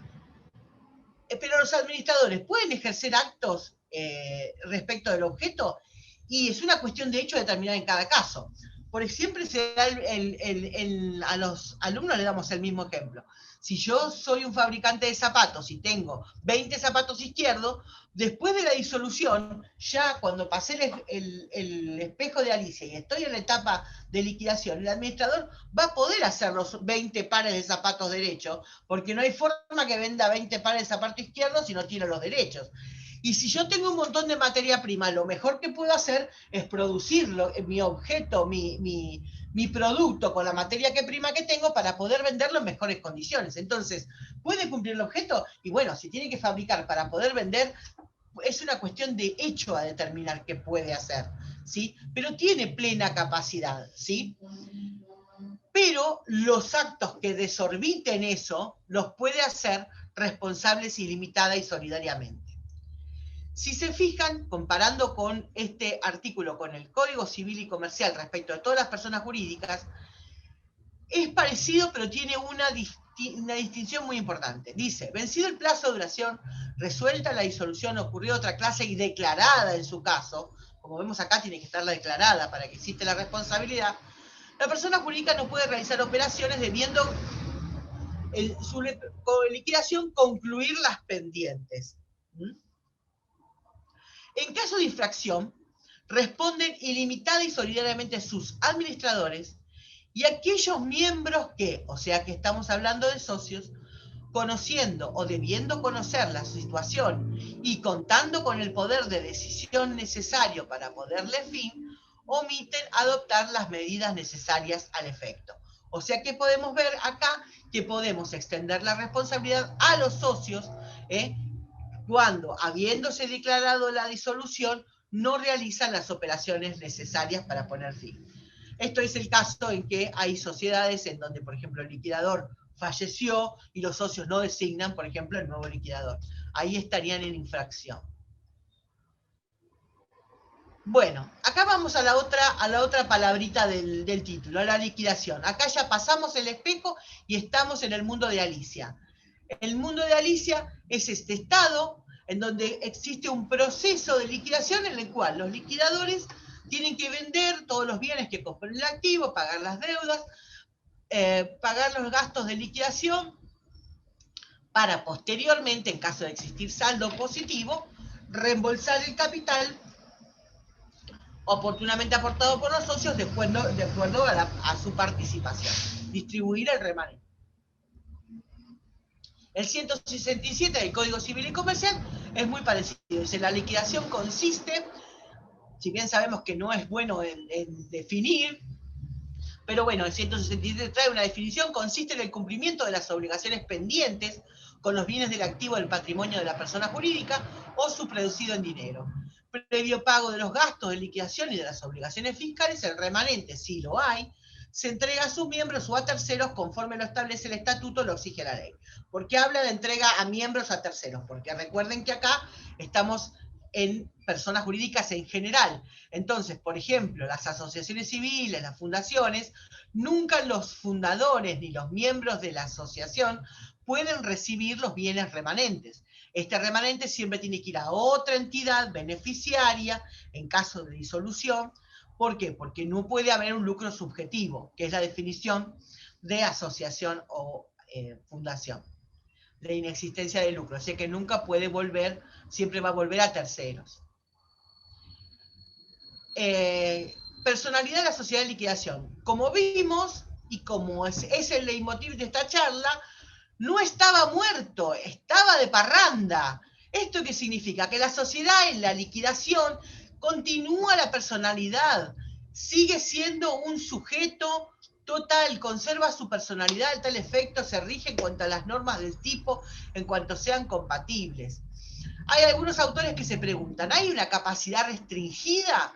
Pero los administradores pueden ejercer actos respecto del objeto, y es una cuestión de hecho determinada en cada caso. porque siempre se da a los alumnos le damos el mismo ejemplo. Si yo soy un fabricante de zapatos y tengo 20 zapatos izquierdos, después de la disolución, ya cuando pasé el espejo de Alicia y estoy en la etapa de liquidación, el administrador va a poder hacer los 20 pares de zapatos derechos, porque no hay forma que venda 20 pares de zapatos izquierdos si no tiene los derechos. Y si yo tengo un montón de materia prima, lo mejor que puedo hacer es producirlo, mi objeto, mi producto con la materia prima que tengo para poder venderlo en mejores condiciones. Entonces, ¿puede cumplir el objeto? Y bueno, si tiene que fabricar para poder vender, es una cuestión de hecho a determinar qué puede hacer, ¿sí? Pero tiene plena capacidad, ¿sí? Pero los actos que desorbiten eso los puede hacer responsables ilimitada y solidariamente. Si se fijan, comparando con este artículo con el Código Civil y Comercial respecto a todas las personas jurídicas, es parecido, pero tiene una distinción muy importante. Dice, vencido el plazo de duración, resuelta la disolución, ocurrió otra clase y declarada en su caso, como vemos acá tiene que estar la declarada para que existe la responsabilidad, la persona jurídica no puede realizar operaciones debiendo su liquidación concluir las pendientes. En caso de infracción, responden ilimitada y solidariamente sus administradores y aquellos miembros que, o sea que estamos hablando de socios, conociendo o debiendo conocer la situación y contando con el poder de decisión necesario para ponerle fin, omiten adoptar las medidas necesarias al efecto. O sea que podemos ver acá que podemos extender la responsabilidad a los socios, cuando, habiéndose declarado la disolución, no realizan las operaciones necesarias para poner fin. Esto es el caso en que hay sociedades en donde, por ejemplo, el liquidador falleció y los socios no designan, por ejemplo, el nuevo liquidador. Ahí estarían en infracción. Bueno, acá vamos a la otra palabrita del título, a la liquidación. Acá ya pasamos el espejo y estamos en el mundo de Alicia. El mundo de Alicia es este estado en donde existe un proceso de liquidación en el cual los liquidadores tienen que vender todos los bienes que compran el activo, pagar las deudas, pagar los gastos de liquidación, para posteriormente, en caso de existir saldo positivo, reembolsar el capital oportunamente aportado por los socios de acuerdo a su participación, distribuir el remanente. El 167 del Código Civil y Comercial es muy parecido. Dice, la liquidación consiste, si bien sabemos que no es bueno en definir, pero bueno, el 167 trae una definición, consiste en el cumplimiento de las obligaciones pendientes con los bienes del activo del patrimonio de la persona jurídica o su producido en dinero. Previo pago de los gastos de liquidación y de las obligaciones fiscales, el remanente, si lo hay, se entrega a sus miembros o a terceros conforme lo establece el estatuto, lo exige la ley. ¿Por qué habla de entrega a miembros a terceros? Porque recuerden que acá estamos en personas jurídicas en general. Entonces, por ejemplo, las asociaciones civiles, las fundaciones, nunca los fundadores ni los miembros de la asociación pueden recibir los bienes remanentes. Este remanente siempre tiene que ir a otra entidad beneficiaria en caso de disolución. ¿Por qué? Porque no puede haber un lucro subjetivo, que es la definición de asociación o fundación, de inexistencia de lucro. O sea que nunca puede volver, siempre va a volver a terceros. Personalidad de la sociedad de liquidación. Como vimos, y como es el leitmotiv de esta charla, no estaba muerto, estaba de parranda. ¿Esto qué significa? Que la sociedad en la liquidación continúa la personalidad, sigue siendo un sujeto total, conserva su personalidad de tal efecto, se rige en cuanto a las normas del tipo, en cuanto sean compatibles. Hay algunos autores que se preguntan, ¿hay una capacidad restringida?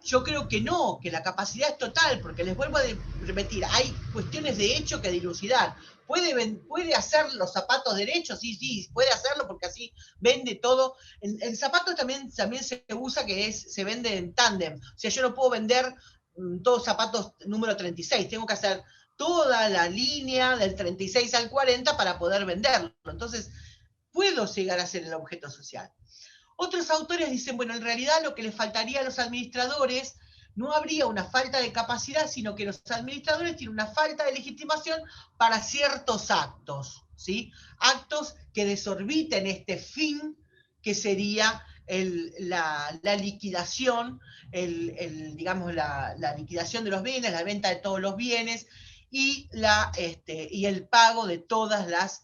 Yo creo que no, que la capacidad es total, porque les vuelvo a repetir, hay cuestiones de hecho que dilucidar. ¿Puede hacer los zapatos derechos? Sí, puede hacerlo porque así vende todo. En zapatos también se usa que se vende en tándem. O sea, yo no puedo vender todos zapatos número 36, tengo que hacer toda la línea del 36 al 40 para poder venderlo. Entonces, puedo llegar a ser el objeto social. Otros autores dicen, bueno, en realidad lo que les faltaría a los administradores no habría una falta de capacidad, sino que los administradores tienen una falta de legitimación para ciertos actos, ¿sí? Actos que desorbiten este fin que sería la liquidación, digamos, la liquidación de los bienes, la venta de todos los bienes y el pago de todas las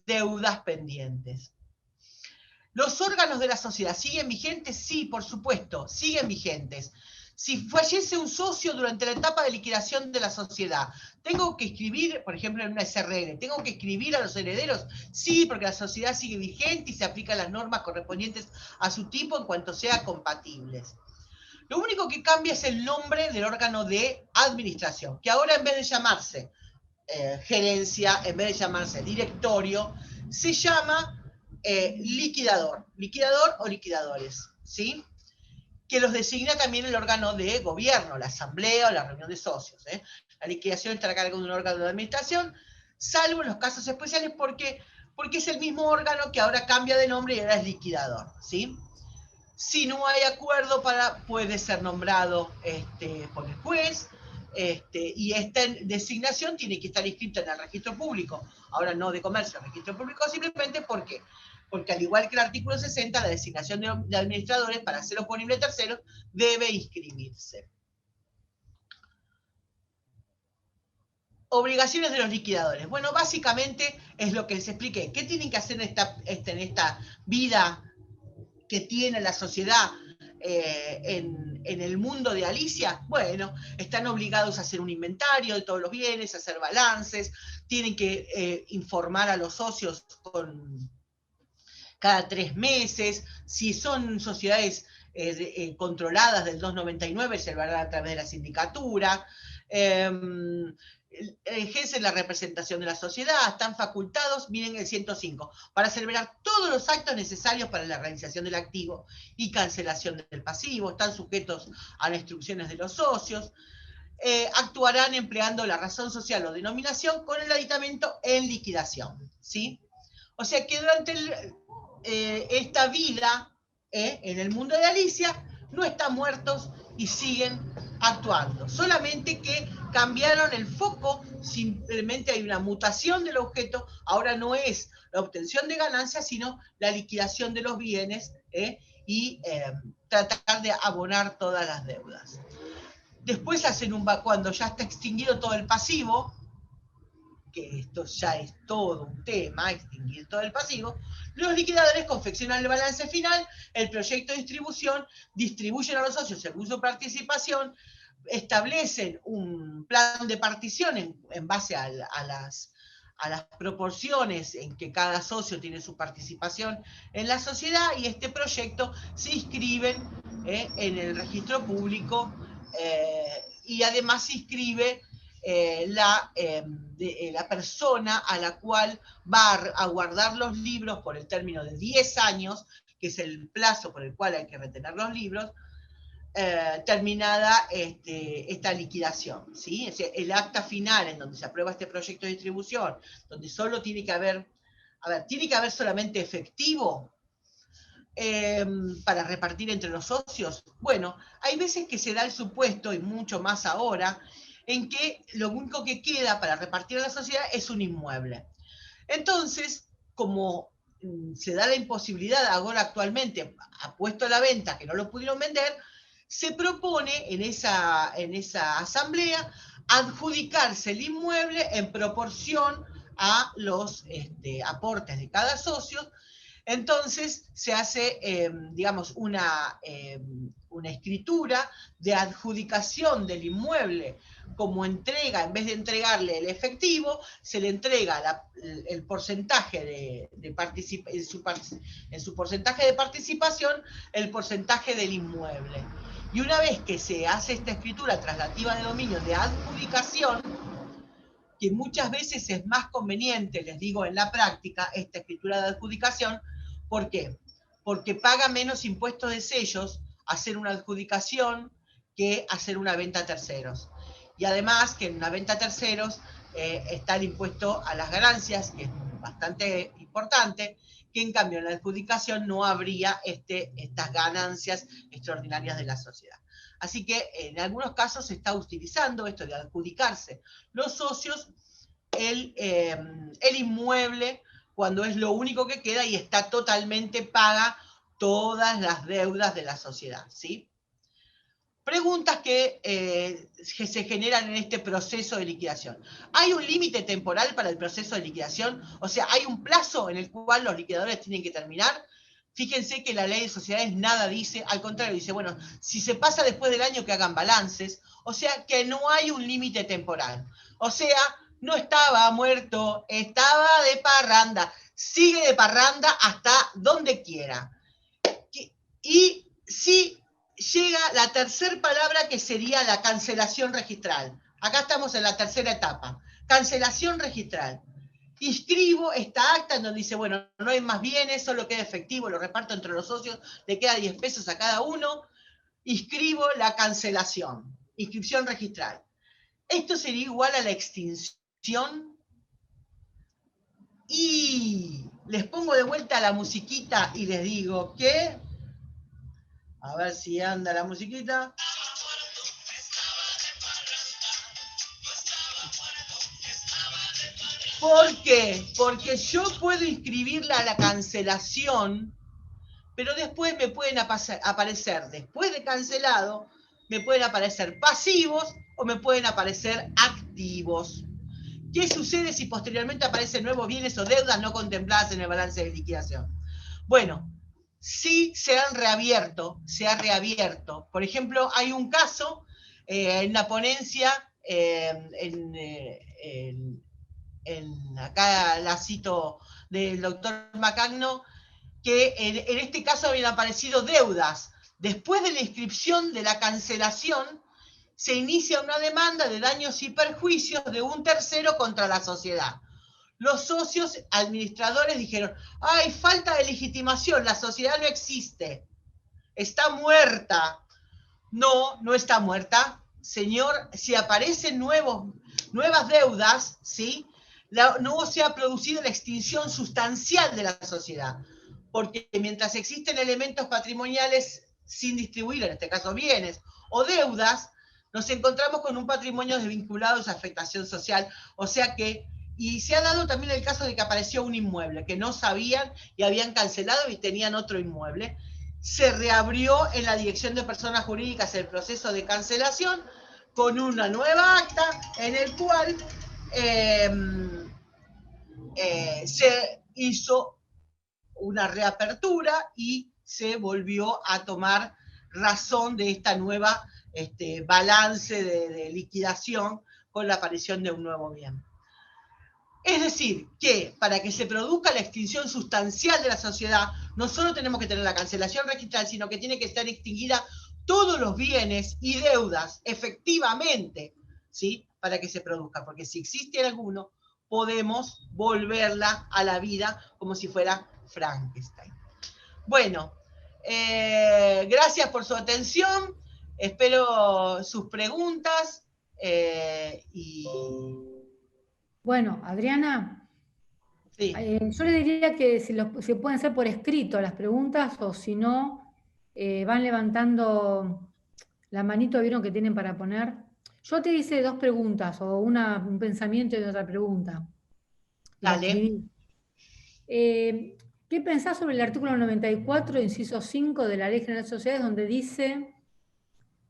deudas pendientes. ¿Los órganos de la sociedad siguen vigentes? Sí, por supuesto, siguen vigentes. Si fallece un socio durante la etapa de liquidación de la sociedad, ¿tengo que escribir, por ejemplo, en una SRL, tengo que escribir a los herederos? Sí, porque la sociedad sigue vigente y se aplican las normas correspondientes a su tipo en cuanto sean compatibles. Lo único que cambia es el nombre del órgano de administración, que ahora en vez de llamarse gerencia, en vez de llamarse directorio, se llama liquidador o liquidadores, ¿sí? Que los designa también el órgano de gobierno, la asamblea o la reunión de socios. La liquidación está a cargo de un órgano de administración, salvo en los casos especiales porque es el mismo órgano que ahora cambia de nombre y ahora es liquidador, ¿sí? Si no hay acuerdo, puede ser nombrado por el juez, y esta designación tiene que estar inscrita en el registro público, ahora no de comercio, el registro público simplemente porque al igual que el artículo 60, la designación de administradores para ser oponible a terceros debe inscribirse. Obligaciones de los liquidadores. Bueno, básicamente es lo que les expliqué. ¿Qué tienen que hacer en esta vida que tiene la sociedad en el mundo de Alicia? Bueno, están obligados a hacer un inventario de todos los bienes, a hacer balances, tienen que informar a los socios cada 3 meses, si son sociedades controladas del 299, se lo harán a través de la sindicatura, ejercen la representación de la sociedad, están facultados, miren el 105, para celebrar todos los actos necesarios para la realización del activo y cancelación del pasivo, están sujetos a las instrucciones de los socios, actuarán empleando la razón social o denominación con el aditamento en liquidación, ¿sí? O sea que durante esta vida en el mundo de Alicia no están muertos y siguen actuando, solamente que cambiaron el foco, simplemente hay una mutación del objeto, ahora no es la obtención de ganancias, sino la liquidación de los bienes y tratar de abonar todas las deudas. Después hacen cuando ya está extinguido todo el pasivo, que esto ya es todo un tema, extinguir todo el pasivo, los liquidadores confeccionan el balance final, el proyecto de distribución, distribuyen a los socios el uso de participación, establecen un plan de partición en base a las proporciones en que cada socio tiene su participación en la sociedad, y este proyecto se inscribe en el registro público y además se inscribe la persona a la cual va a guardar los libros por el término de 10 años, que es el plazo por el cual hay que retener los libros, terminada esta liquidación, ¿sí? Es decir, el acta final en donde se aprueba este proyecto de distribución, donde solo tiene que haber solamente efectivo para repartir entre los socios. Bueno, hay veces que se da el supuesto, y mucho más ahora, en que lo único que queda para repartir a la sociedad es un inmueble. Entonces, como se da la imposibilidad ahora actualmente, ha puesto a la venta que no lo pudieron vender, se propone en esa asamblea adjudicarse el inmueble en proporción a los aportes de cada socio. Entonces se hace, digamos, una escritura de adjudicación del inmueble como entrega. En vez de entregarle el efectivo, se le entrega el porcentaje en su porcentaje de participación, el porcentaje del inmueble. Y una vez que se hace esta escritura traslativa de dominio de adjudicación, que muchas veces es más conveniente, les digo en la práctica, esta escritura de adjudicación. ¿Por qué? Porque paga menos impuestos de sellos hacer una adjudicación que hacer una venta a terceros. Y además que en una venta a terceros está el impuesto a las ganancias, que es bastante importante, que en cambio en la adjudicación no habría estas ganancias extraordinarias de la sociedad. Así que en algunos casos se está utilizando esto de adjudicarse los socios el inmueble cuando es lo único que queda y está totalmente paga todas las deudas de la sociedad, ¿sí? Preguntas que se generan en este proceso de liquidación. ¿Hay un límite temporal para el proceso de liquidación? O sea, ¿hay un plazo en el cual los liquidadores tienen que terminar? Fíjense que la ley de sociedades nada dice, al contrario, dice, bueno, si se pasa después del año que hagan balances, o sea que no hay un límite temporal. O sea, no estaba muerto, estaba de parranda, sigue de parranda hasta donde quiera. Y sí llega la tercera palabra, que sería la cancelación registral. Acá estamos en la tercera etapa. Cancelación registral. Inscribo esta acta en donde dice, bueno, no hay más bienes, solo queda efectivo, lo reparto entre los socios, le queda 10 pesos a cada uno. Inscribo la cancelación. Inscripción registral. Esto sería igual a la extinción. Y les pongo de vuelta la musiquita y les digo que... A ver si anda la musiquita. ¿Por qué? Porque yo puedo inscribirla a la cancelación, pero después me pueden aparecer, después de cancelado, me pueden aparecer pasivos o me pueden aparecer activos. ¿Qué sucede si posteriormente aparecen nuevos bienes o deudas no contempladas en el balance de liquidación? Bueno, sí se ha reabierto. Por ejemplo, hay un caso en la ponencia, acá la cito del doctor Macagno, que en este caso habían aparecido deudas. Después de la inscripción de la cancelación, se inicia una demanda de daños y perjuicios de un tercero contra la sociedad. Los socios administradores dijeron, ¡ay, falta de legitimación! La sociedad no existe. Está muerta. No, no está muerta. Señor, si aparecen nuevas deudas, ¿sí? No se ha producido la extinción sustancial de la sociedad. Porque mientras existen elementos patrimoniales sin distribuir, en este caso bienes o deudas, nos encontramos con un patrimonio desvinculado a esa afectación social. O sea que, y se ha dado también el caso de que apareció un inmueble que no sabían y habían cancelado y tenían otro inmueble. Se reabrió en la Dirección de Personas Jurídicas el proceso de cancelación con una nueva acta en el cual se hizo una reapertura y se volvió a tomar razón de esta nueva balance de liquidación con la aparición de un nuevo bien. Es decir, que para que se produzca la extinción sustancial de la sociedad, no solo tenemos que tener la cancelación registral, sino que tiene que estar extinguida todos los bienes y deudas, efectivamente, ¿sí? Para que se produzca, porque si existe alguno, podemos volverla a la vida como si fuera Frankenstein. Bueno, gracias por su atención, espero sus preguntas y... Bueno, Adriana, Sí. yo le diría que si pueden ser por escrito las preguntas, o si no, van levantando la manito, ¿vieron que tienen para poner? Yo te hice 2 preguntas, o un pensamiento y otra pregunta. Dale. ¿Qué pensás sobre el artículo 94, inciso 5 de la Ley General de Sociedades, donde dice,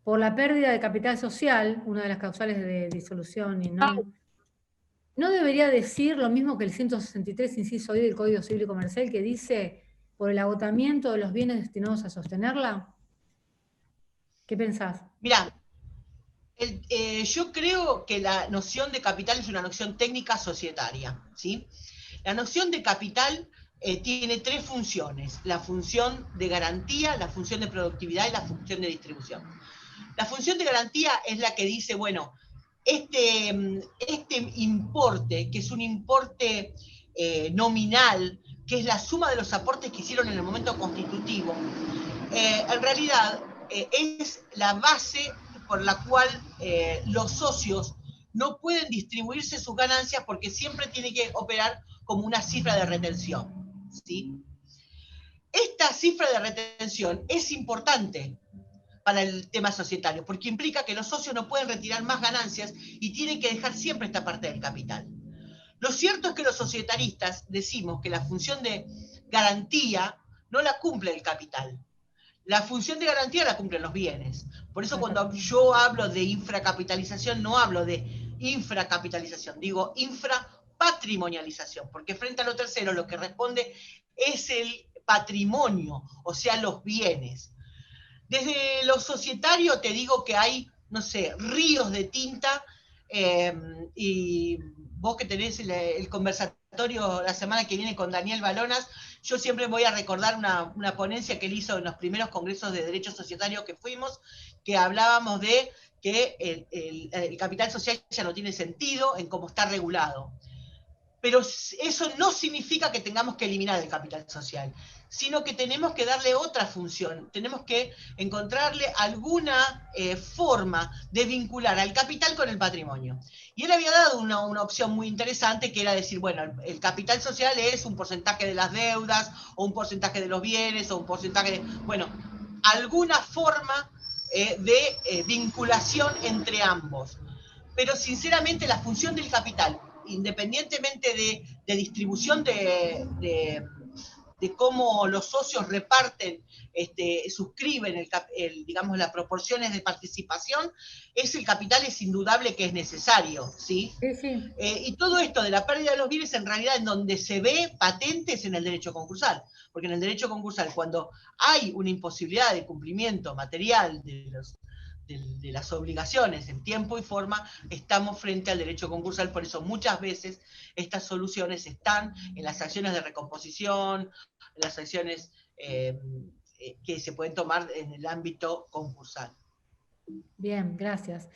por la pérdida de capital social, una de las causales de disolución, y no debería decir lo mismo que el 163, inciso I del Código Civil y Comercial, que dice, por el agotamiento de los bienes destinados a sostenerla? ¿Qué pensás? Mirá, yo creo que la noción de capital es una noción técnica societaria, ¿sí? La noción de capital tiene 3 funciones: la función de garantía, la función de productividad y la función de distribución. La función de garantía es la que dice, bueno, este importe, que es un importe nominal, que es la suma de los aportes que hicieron en el momento constitutivo, en realidad es la base por la cual los socios no pueden distribuirse sus ganancias, porque siempre tiene que operar como una cifra de retención, ¿sí? Esta cifra de retención es importante, para el tema societario, porque implica que los socios no pueden retirar más ganancias y tienen que dejar siempre esta parte del capital. Lo cierto es que los societaristas decimos que la función de garantía no la cumple el capital. La función de garantía la cumplen los bienes. Por eso cuando yo hablo de infracapitalización, no hablo de infracapitalización, digo infrapatrimonialización, porque frente a lo tercero lo que responde es el patrimonio, o sea, los bienes. Desde lo societario te digo que hay, no sé, ríos de tinta, y vos que tenés el conversatorio la semana que viene con Daniel Balonas, yo siempre voy a recordar una ponencia que él hizo en los primeros congresos de derecho societario que fuimos, que hablábamos de que el capital social ya no tiene sentido en cómo está regulado. Pero eso no significa que tengamos que eliminar el capital social, sino que tenemos que darle otra función, tenemos que encontrarle alguna forma de vincular al capital con el patrimonio. Y él había dado una opción muy interesante, que era decir, bueno, el capital social es un porcentaje de las deudas, o un porcentaje de los bienes, o un porcentaje de, bueno, alguna forma de vinculación entre ambos. Pero sinceramente la función del capital, independientemente de distribución de cómo los socios reparten, suscriben digamos, las proporciones de participación, el capital es indudable que es necesario, ¿sí? Sí, sí. Y todo esto de la pérdida de los bienes, en realidad, en donde se ve patente es en el derecho concursal, porque en el derecho concursal, cuando hay una imposibilidad de cumplimiento material de las obligaciones en tiempo y forma, estamos frente al derecho concursal. Por eso muchas veces estas soluciones están en las acciones de recomposición, en las acciones que se pueden tomar en el ámbito concursal. Bien, gracias.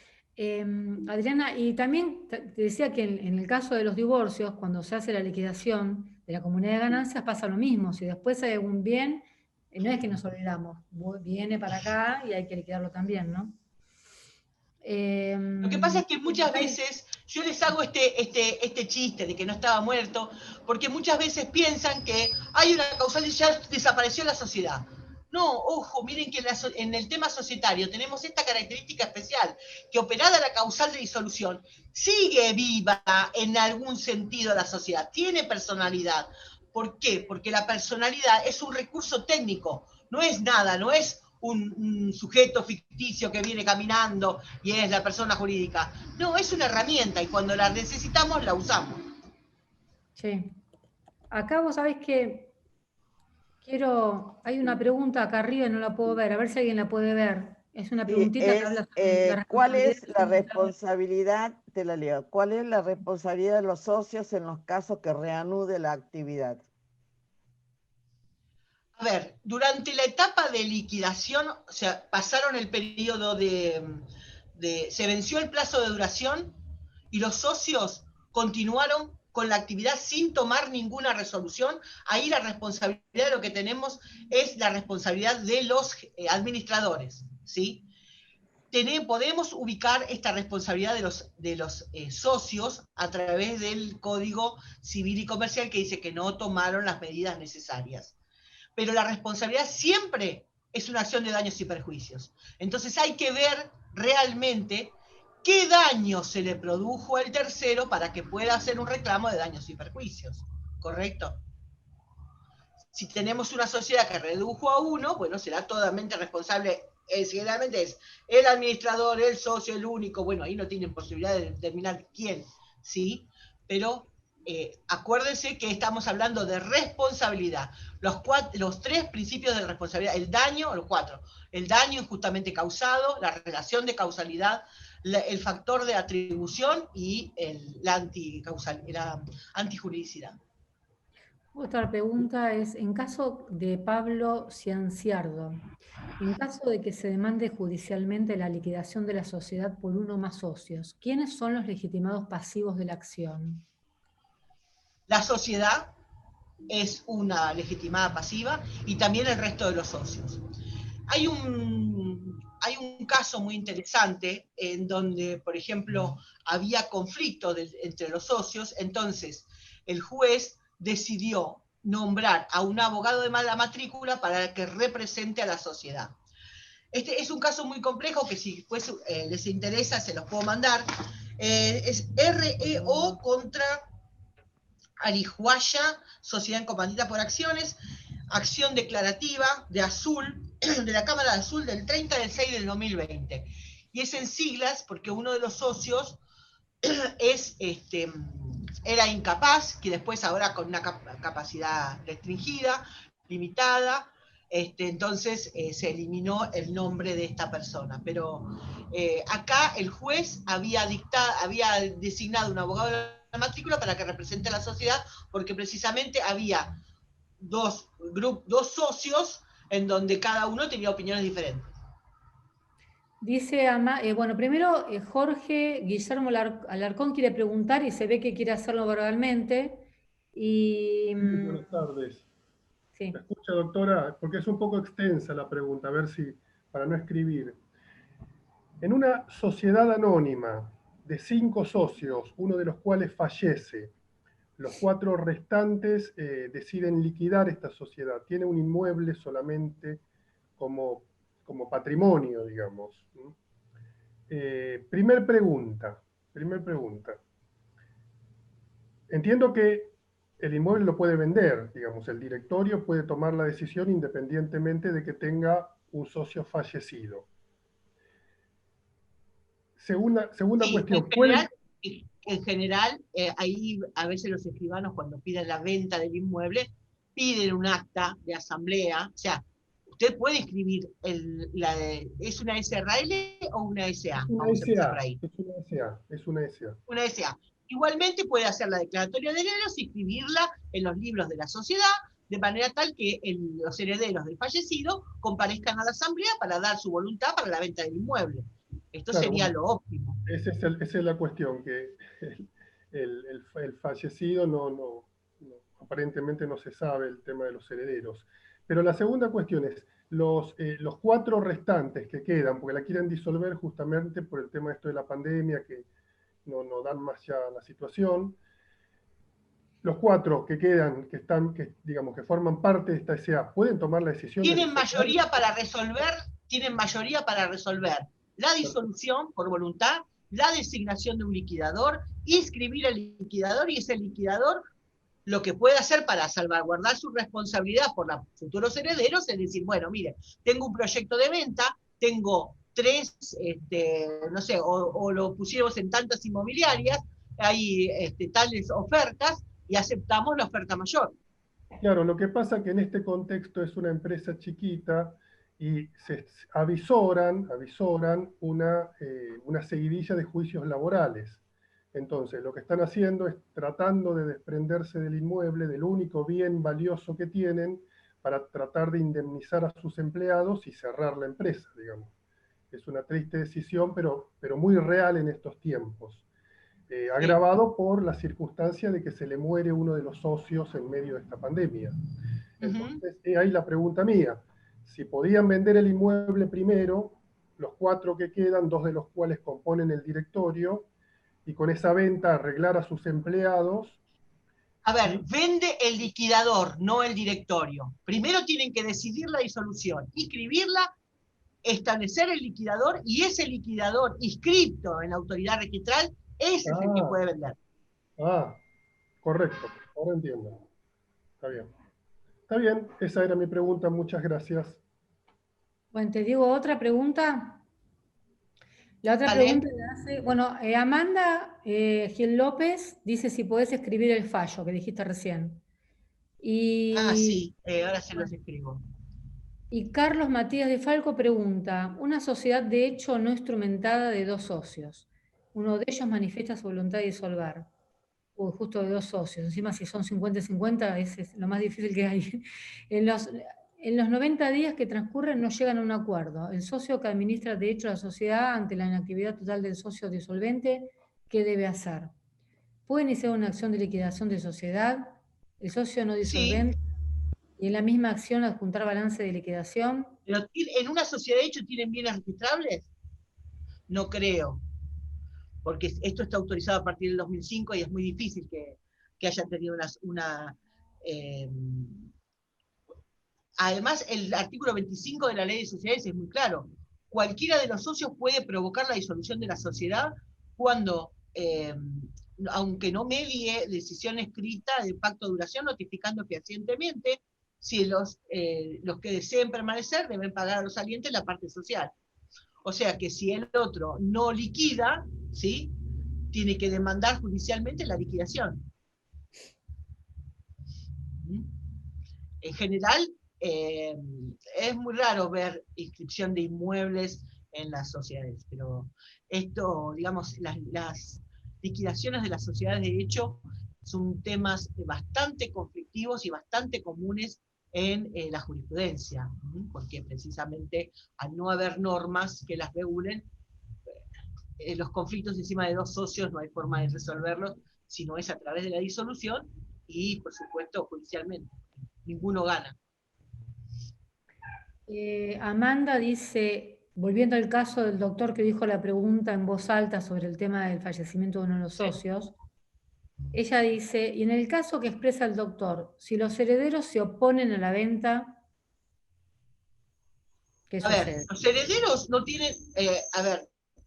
Adriana, y también te decía que en el caso de los divorcios, cuando se hace la liquidación de la comunidad de ganancias, pasa lo mismo. Si después hay algún bien, no es que nos olvidamos, viene para acá y hay que liquidarlo también, ¿no? Lo que pasa es que muchas veces yo les hago este chiste de que no estaba muerto, porque muchas veces piensan que hay una causal y ya desapareció la sociedad. No, ojo, miren que en el tema societario tenemos esta característica especial, que operada la causal de disolución, sigue viva en algún sentido la sociedad, tiene personalidad. ¿Por qué? Porque la personalidad es un recurso técnico, no es nada, no es un sujeto ficticio que viene caminando y es la persona jurídica. No, es una herramienta y cuando la necesitamos la usamos. Sí. Acá vos sabés que hay una pregunta acá arriba y no la puedo ver, a ver si alguien la puede ver. Es una preguntita que habla sobre la ¿cuál es la responsabilidad? te la leo, ¿cuál es la responsabilidad de los socios en los casos que reanude la actividad? A ver, durante la etapa de liquidación, o sea, pasaron el periodo se venció el plazo de duración y los socios continuaron con la actividad sin tomar ninguna resolución. Ahí la responsabilidad de lo que tenemos es la responsabilidad de los administradores, ¿sí? Podemos ubicar esta responsabilidad de los socios a través del Código Civil y Comercial, que dice que no tomaron las medidas necesarias. Pero la responsabilidad siempre es una acción de daños y perjuicios. Entonces hay que ver realmente qué daño se le produjo al tercero para que pueda hacer un reclamo de daños y perjuicios, ¿correcto? Si tenemos una sociedad que redujo a uno, bueno, será totalmente responsable, generalmente es el administrador, el socio, el único, bueno, ahí no tienen posibilidad de determinar quién, ¿sí? Pero acuérdense que estamos hablando de responsabilidad. Los tres principios de responsabilidad, el daño, los cuatro, el daño injustamente causado, la relación de causalidad, el factor de atribución y la antijuridicidad. Otra pregunta es, en caso de Pablo Cianciardo, en caso de que se demande judicialmente la liquidación de la sociedad por uno o más socios, ¿quiénes son los legitimados pasivos de la acción? La sociedad es una legitimada pasiva y también el resto de los socios. Hay un caso muy interesante en donde, por ejemplo, había conflicto entre los socios, entonces el juez decidió nombrar a un abogado de mala matrícula para que represente a la sociedad. Este es un caso muy complejo que si después les interesa se los puedo mandar. Es REO contra Arihuaya, Sociedad Incomandita por Acciones, acción declarativa de Azul, de la Cámara de Azul del 30/6/2020. Y es en siglas porque uno de los socios era incapaz, que después ahora con una capacidad restringida, limitada, entonces se eliminó el nombre de esta persona. Pero acá el juez había designado un abogado de la matrícula para que represente a la sociedad, porque precisamente había dos socios en donde cada uno tenía opiniones diferentes. Dice, bueno, primero Jorge Guillermo Alarcón quiere preguntar y se ve que quiere hacerlo verbalmente. Y, sí, buenas tardes. Sí. ¿Me escucha, doctora? Porque es un poco extensa la pregunta, a ver si, para no escribir. En una sociedad anónima de 5 socios, uno de los cuales fallece, los 4 restantes deciden liquidar esta sociedad. Tiene un inmueble solamente como patrimonio, digamos. Primer pregunta. Entiendo que el inmueble lo puede vender, digamos, el directorio puede tomar la decisión independientemente de que tenga un socio fallecido. Segunda sí, cuestión. En general, ahí a veces los escribanos cuando piden la venta del inmueble, piden un acta de asamblea, o sea, usted puede escribir, ¿es una SRL o una SA? Vamos a empezar por ahí. Es una SA. Una SA. Igualmente puede hacer la declaratoria de herederos y escribirla en los libros de la sociedad, de manera tal que los herederos del fallecido comparezcan a la asamblea para dar su voluntad para la venta del inmueble. Esto claro, sería lo óptimo. Esa es la cuestión, que el fallecido aparentemente no se sabe el tema de los herederos. Pero la segunda cuestión es, los 4 restantes que quedan, porque la quieren disolver justamente por el tema esto de la pandemia, que no dan más ya la situación. Los 4 que quedan, digamos, que forman parte de esta SA, ¿pueden tomar la decisión? Tienen mayoría para resolver la disolución por voluntad, la designación de un liquidador, inscribir al liquidador, y ese liquidador lo que puede hacer para salvaguardar su responsabilidad por los futuros herederos es decir, bueno, mire, tengo un proyecto de venta, tengo 3, no sé, o lo pusimos en tantas inmobiliarias, hay tales ofertas y aceptamos la oferta mayor. Claro, lo que pasa es que en este contexto es una empresa chiquita y se avisoran una seguidilla de juicios laborales. Entonces, lo que están haciendo es tratando de desprenderse del inmueble, del único bien valioso que tienen, para tratar de indemnizar a sus empleados y cerrar la empresa, digamos. Es una triste decisión, pero muy real en estos tiempos. Agravado por la circunstancia de que se le muere uno de los socios en medio de esta pandemia. Entonces, ahí la pregunta mía, si podían vender el inmueble primero, los 4 que quedan, 2 de los cuales componen el directorio, y con esa venta arreglar a sus empleados. A ver, vende el liquidador, no el directorio. Primero tienen que decidir la disolución, inscribirla, establecer el liquidador, y ese liquidador inscrito en la autoridad registral, ese es el que puede vender. Correcto, ahora entiendo. Está bien. Está bien, esa era mi pregunta, muchas gracias. Bueno, te digo otra pregunta. La otra pregunta le hace, bueno, Amanda Gil López dice si podés escribir el fallo que dijiste recién. Sí, ahora se los escribo. Y Carlos Matías de Falco pregunta, una sociedad de hecho no instrumentada de 2 socios. Uno de ellos manifiesta su voluntad de disolver. Justo de 2 socios. Encima si son 50-50 es lo más difícil que hay. En los 90 días que transcurren no llegan a un acuerdo. El socio que administra de hecho la sociedad ante la inactividad total del socio disolvente, ¿qué debe hacer? ¿Puede iniciar una acción de liquidación de sociedad? ¿El socio no disolvente? Sí. ¿Y en la misma acción adjuntar balance de liquidación? ¿Pero en una sociedad de hecho tienen bienes registrables? No creo. Porque esto está autorizado a partir del 2005 y es muy difícil que haya tenido además, el artículo 25 de la Ley de Sociedades es muy claro. cualquiera de los socios puede provocar la disolución de la sociedad cuando, aunque no medie decisión escrita de pacto de duración, notificando fehacientemente si los que deseen permanecer deben pagar a los salientes la parte social. O sea que si el otro no liquida, ¿sí?, tiene que demandar judicialmente la liquidación. En general, es muy raro ver inscripción de inmuebles en las sociedades, pero esto, digamos, las liquidaciones de las sociedades de hecho son temas bastante conflictivos y bastante comunes en la jurisprudencia, porque precisamente al no haber normas que las regulen, los conflictos encima de dos socios no hay forma de resolverlos, sino es a través de la disolución y, por supuesto, judicialmente. Ninguno gana. Amanda dice, volviendo al caso del doctor que dijo la pregunta en voz alta sobre el tema del fallecimiento de uno de los socios, ella dice, y en el caso que expresa el doctor, si los herederos se oponen a la venta, ¿qué sucede? Los herederos no tienen,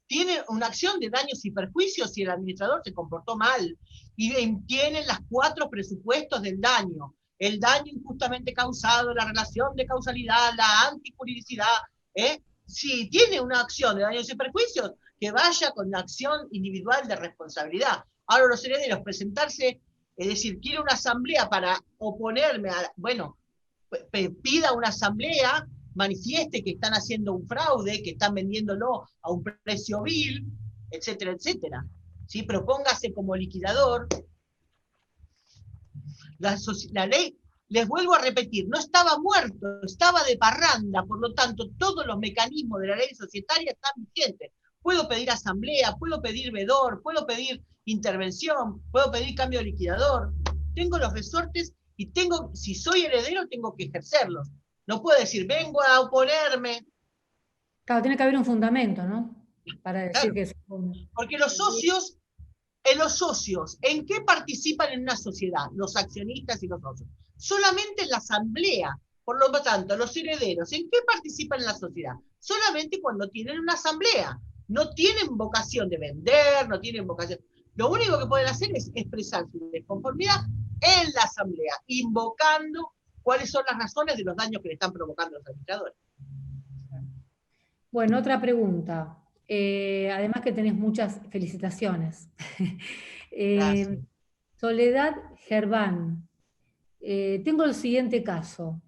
tienen una acción de daños y perjuicios si el administrador se comportó mal, y tienen las 4 presupuestos del daño: el daño injustamente causado, la relación de causalidad, la antijuridicidad. Si tiene una acción de daños y perjuicios, que vaya con la acción individual de responsabilidad. Ahora los herederos presentarse, es decir, quiere una asamblea para oponerme a, bueno, pida una asamblea, manifieste que están haciendo un fraude, que están vendiéndolo a un precio vil, etcétera, etcétera. ¿Sí? Propóngase como liquidador. La ley, les vuelvo a repetir, no estaba muerto, estaba de parranda, por lo tanto, todos los mecanismos de la ley societaria están vigentes. Puedo pedir asamblea, puedo pedir vedor, puedo pedir intervención, puedo pedir cambio de liquidador. Tengo los resortes y tengo, si soy heredero, tengo que ejercerlos. No puedo decir, vengo a oponerme. Claro, tiene que haber un fundamento, ¿no? Para decir, claro, que es... Porque los socios, ¿en qué participan en una sociedad? Los accionistas y los socios. Solamente en la asamblea. Por lo tanto, los herederos, ¿en qué participan en la sociedad? Solamente cuando tienen una asamblea. No tienen vocación de vender, no tienen vocación. Lo único que pueden hacer es expresar su desconformidad en la asamblea, invocando cuáles son las razones de los daños que le están provocando los administradores. Bueno, otra pregunta. Además que tenés muchas felicitaciones. Soledad Gerván. Tengo el siguiente caso.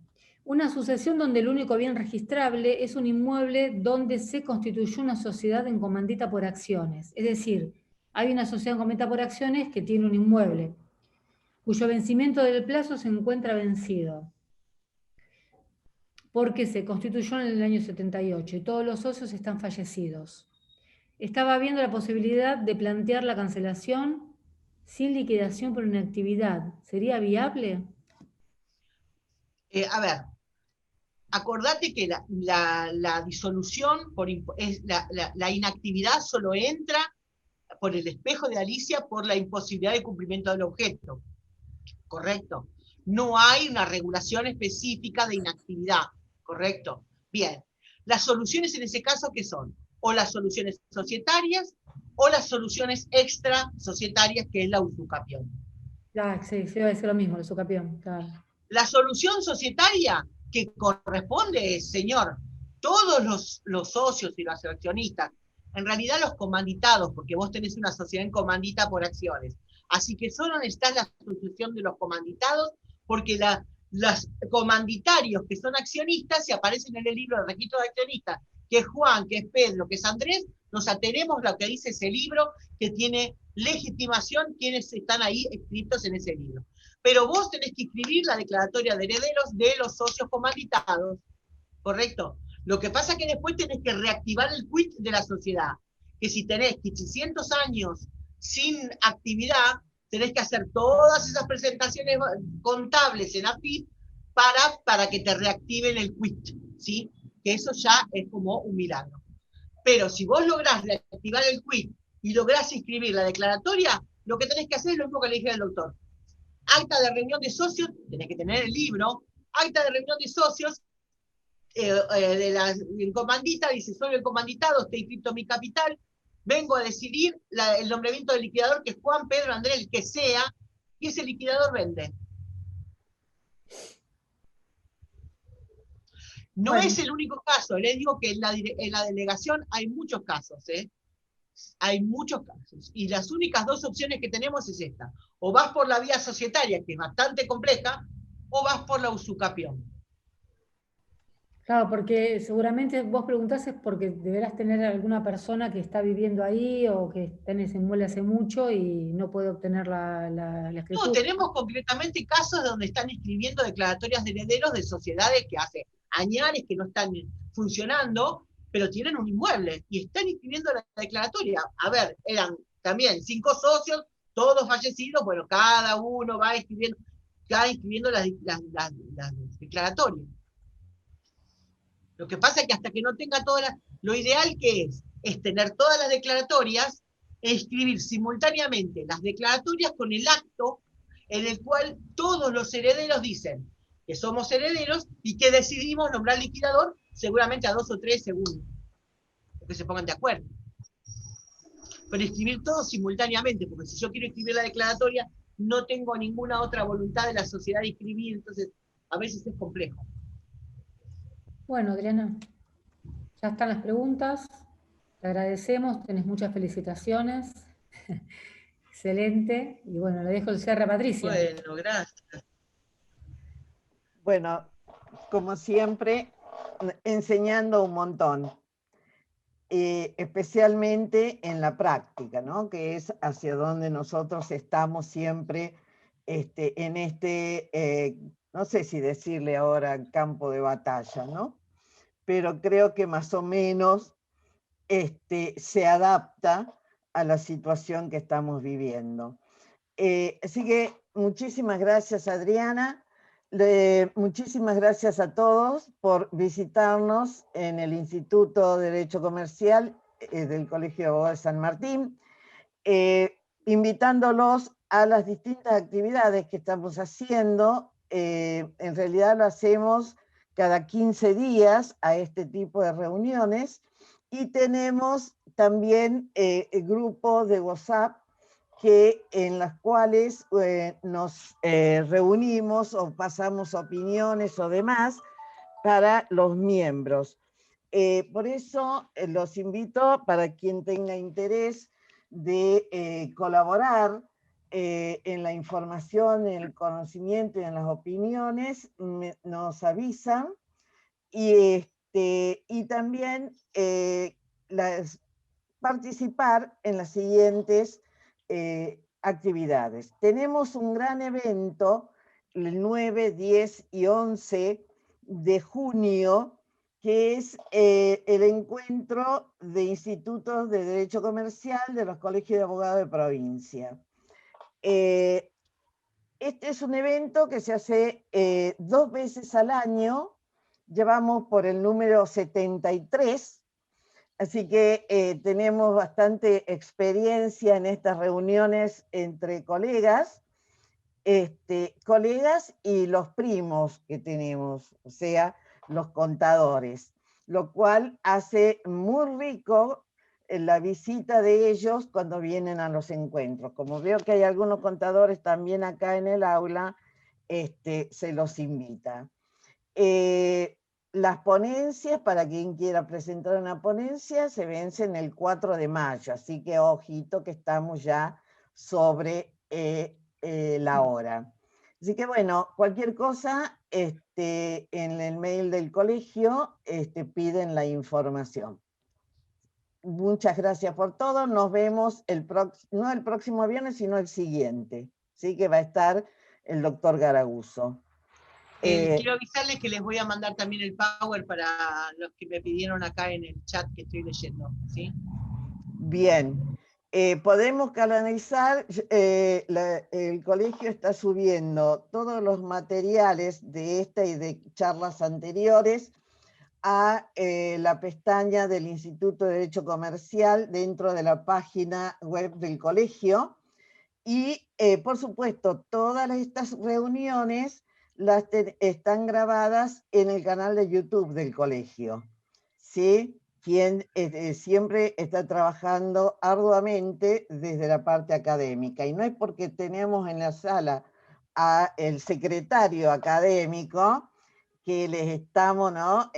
Una sucesión donde el único bien registrable es un inmueble donde se constituyó una sociedad en comandita por acciones. Es decir, hay una sociedad en comandita por acciones que tiene un inmueble, cuyo vencimiento del plazo se encuentra vencido, porque se constituyó en el año 78 y todos los socios están fallecidos. Estaba viendo la posibilidad de plantear la cancelación sin liquidación por inactividad. ¿Sería viable? Acordate que la disolución, la inactividad solo entra por el espejo de Alicia por la imposibilidad de cumplimiento del objeto. ¿Correcto? No hay una regulación específica de inactividad. ¿Correcto? Bien. Las soluciones en ese caso, ¿qué son? O las soluciones societarias o las soluciones extra societarias, que es la usucapión. Claro, sí, se iba a decir lo mismo, la usucapión, claro. La solución societaria que corresponde es, señor, todos los socios y los accionistas, en realidad los comanditados, porque vos tenés una sociedad en comandita por acciones, así que solo está la sucesión de los comanditados, porque los comanditarios que son accionistas, si aparecen en el libro de registro de accionistas, que es Juan, que es Pedro, que es Andrés, nos atenemos a lo que dice ese libro, que tiene legitimación quienes están ahí escritos en ese libro. Pero vos tenés que escribir la declaratoria de herederos de los socios comanditados, ¿correcto? Lo que pasa es que después tenés que reactivar el quit de la sociedad, que si tenés 600 años sin actividad, tenés que hacer todas esas presentaciones contables en AFIP para que te reactiven el quit, ¿sí? Que eso ya es como un milagro. Pero si vos lográs reactivar el quit y lográs inscribir la declaratoria, lo que tenés que hacer es lo mismo que le dije al doctor. Acta de reunión de socios, tenés que tener el libro, acta de reunión de socios, el comandita dice, soy el comanditado, estoy inscrito en mi capital, vengo a decidir el nombramiento del liquidador, que es Juan Pedro Andrés, el que sea, y ese liquidador vende. No Bueno. es el único caso, les digo que en la delegación hay muchos casos, hay muchos casos, y las únicas dos opciones que tenemos es esta: o vas por la vía societaria, que es bastante compleja, o vas por la usucapión. Claro, porque seguramente vos preguntás es porque deberás tener alguna persona que está viviendo ahí o que está en ese inmueble hace mucho y no puede obtener la escritura. No, tenemos concretamente casos donde están escribiendo declaratorias de herederos de sociedades que hace años que no están funcionando, pero tienen un inmueble y están escribiendo la declaratoria. A ver, eran también 5 socios, todos fallecidos, bueno, cada uno va escribiendo las declaratorias. Lo que pasa es que hasta que no tenga todas las... Lo ideal que es tener todas las declaratorias, escribir simultáneamente las declaratorias con el acto en el cual todos los herederos dicen que somos herederos y que decidimos nombrar liquidador, seguramente a 2 o 3 según que se pongan de acuerdo. Pero escribir todo simultáneamente, porque si yo quiero escribir la declaratoria, no tengo ninguna otra voluntad de la sociedad de escribir, entonces a veces es complejo. Bueno, Adriana, ya están las preguntas. Te agradecemos, tenés muchas felicitaciones. Excelente. Y bueno, le dejo el cierre a Patricia. Bueno, gracias. Bueno, como siempre, enseñando un montón, especialmente en la práctica, ¿no? Que es hacia donde nosotros estamos siempre en no sé si decirle ahora campo de batalla, ¿no? Pero creo que más o menos se adapta a la situación que estamos viviendo. Así que muchísimas gracias, Adriana. Muchísimas gracias a todos por visitarnos en el Instituto de Derecho Comercial del Colegio de Abogados de San Martín, invitándolos a las distintas actividades que estamos haciendo. En realidad lo hacemos cada 15 días a este tipo de reuniones, y tenemos también grupos de WhatsApp en las cuales nos reunimos o pasamos opiniones o demás para los miembros. Por eso los invito, para quien tenga interés de colaborar en la información, en el conocimiento y en las opiniones, nos avisan, y también participar en las siguientes actividades. Tenemos un gran evento el 9, 10 y 11 de junio, que es el encuentro de institutos de Derecho Comercial de los colegios de abogados de provincia. Este es un evento que se hace 2 veces al año, llevamos por el número 73, así que tenemos bastante experiencia en estas reuniones entre colegas, colegas y los primos que tenemos, o sea, los contadores, lo cual hace muy rico la visita de ellos cuando vienen a los encuentros. Como veo que hay algunos contadores también acá en el aula, se los invita. Las ponencias, para quien quiera presentar una ponencia, se vencen el 4 de mayo, así que ojito que estamos ya sobre la hora. Así que bueno, cualquier cosa, en el mail del colegio piden la información. Muchas gracias por todo, nos vemos no el próximo viernes, sino el siguiente, ¿sí? Que va a estar el doctor Garaguso. Quiero avisarles que les voy a mandar también el Power para los que me pidieron acá en el chat que estoy leyendo, ¿sí? Bien, podemos canalizar, el colegio está subiendo todos los materiales de esta y de charlas anteriores a la pestaña del Instituto de Derecho Comercial dentro de la página web del colegio, y por supuesto todas estas reuniones están grabadas en el canal de YouTube del colegio, ¿sí? Quien siempre está trabajando arduamente desde la parte académica. Y no es porque tenemos en la sala al secretario académico que les estamos, ¿no?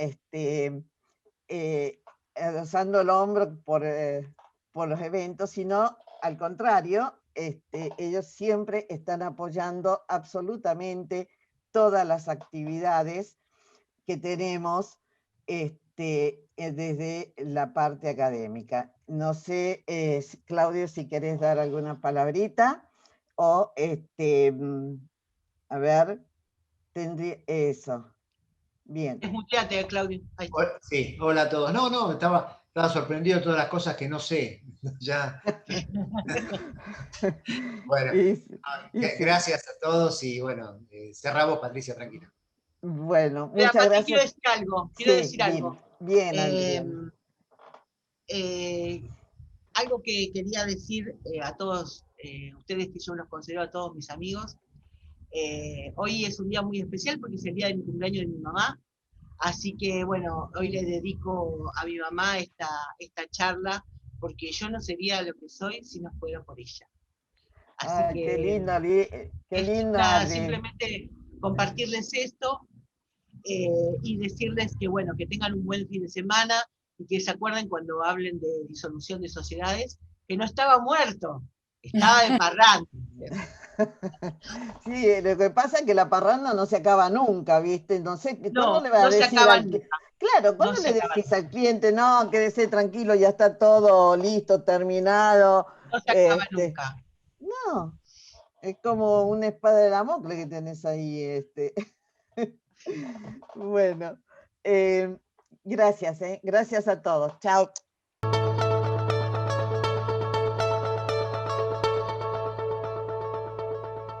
Alzando el hombro por los eventos, sino al contrario, ellos siempre están apoyando absolutamente todas las actividades que tenemos desde la parte académica. No sé, Claudio, si querés dar alguna palabrita o, a ver, tendría eso. Bien. Desmuteate, Claudio. Ahí está. Sí, hola a todos. No, estaba sorprendido de todas las cosas que no sé. Ya. Bueno, gracias a todos y bueno, cerramos, Patricia, tranquila. Bueno, Mira, muchas Pati, gracias. quiero decir algo. Bien, Adrián. Algo que quería decir a todos ustedes, que yo los considero a todos mis amigos. Hoy es un día muy especial porque es el día de mi cumpleaños de mi mamá. Así que bueno, hoy le dedico a mi mamá esta charla, porque yo no sería lo que soy si no fuera por ella. Así que qué linda. Simplemente compartirles esto y decirles que bueno, que tengan un buen fin de semana y que se acuerden cuando hablen de disolución de sociedades, que no estaba muerto, estaba de parranda. Sí, lo que pasa es que la parranda no se acaba nunca, ¿viste? No sé, ¿cuándo le vas a decir Claro, ¿cuándo le decís al cliente, no, quédese tranquilo, ya está todo listo, terminado? No se acaba nunca. No, es como una espada de Damocles que tenés ahí. Bueno, gracias a todos. Chao.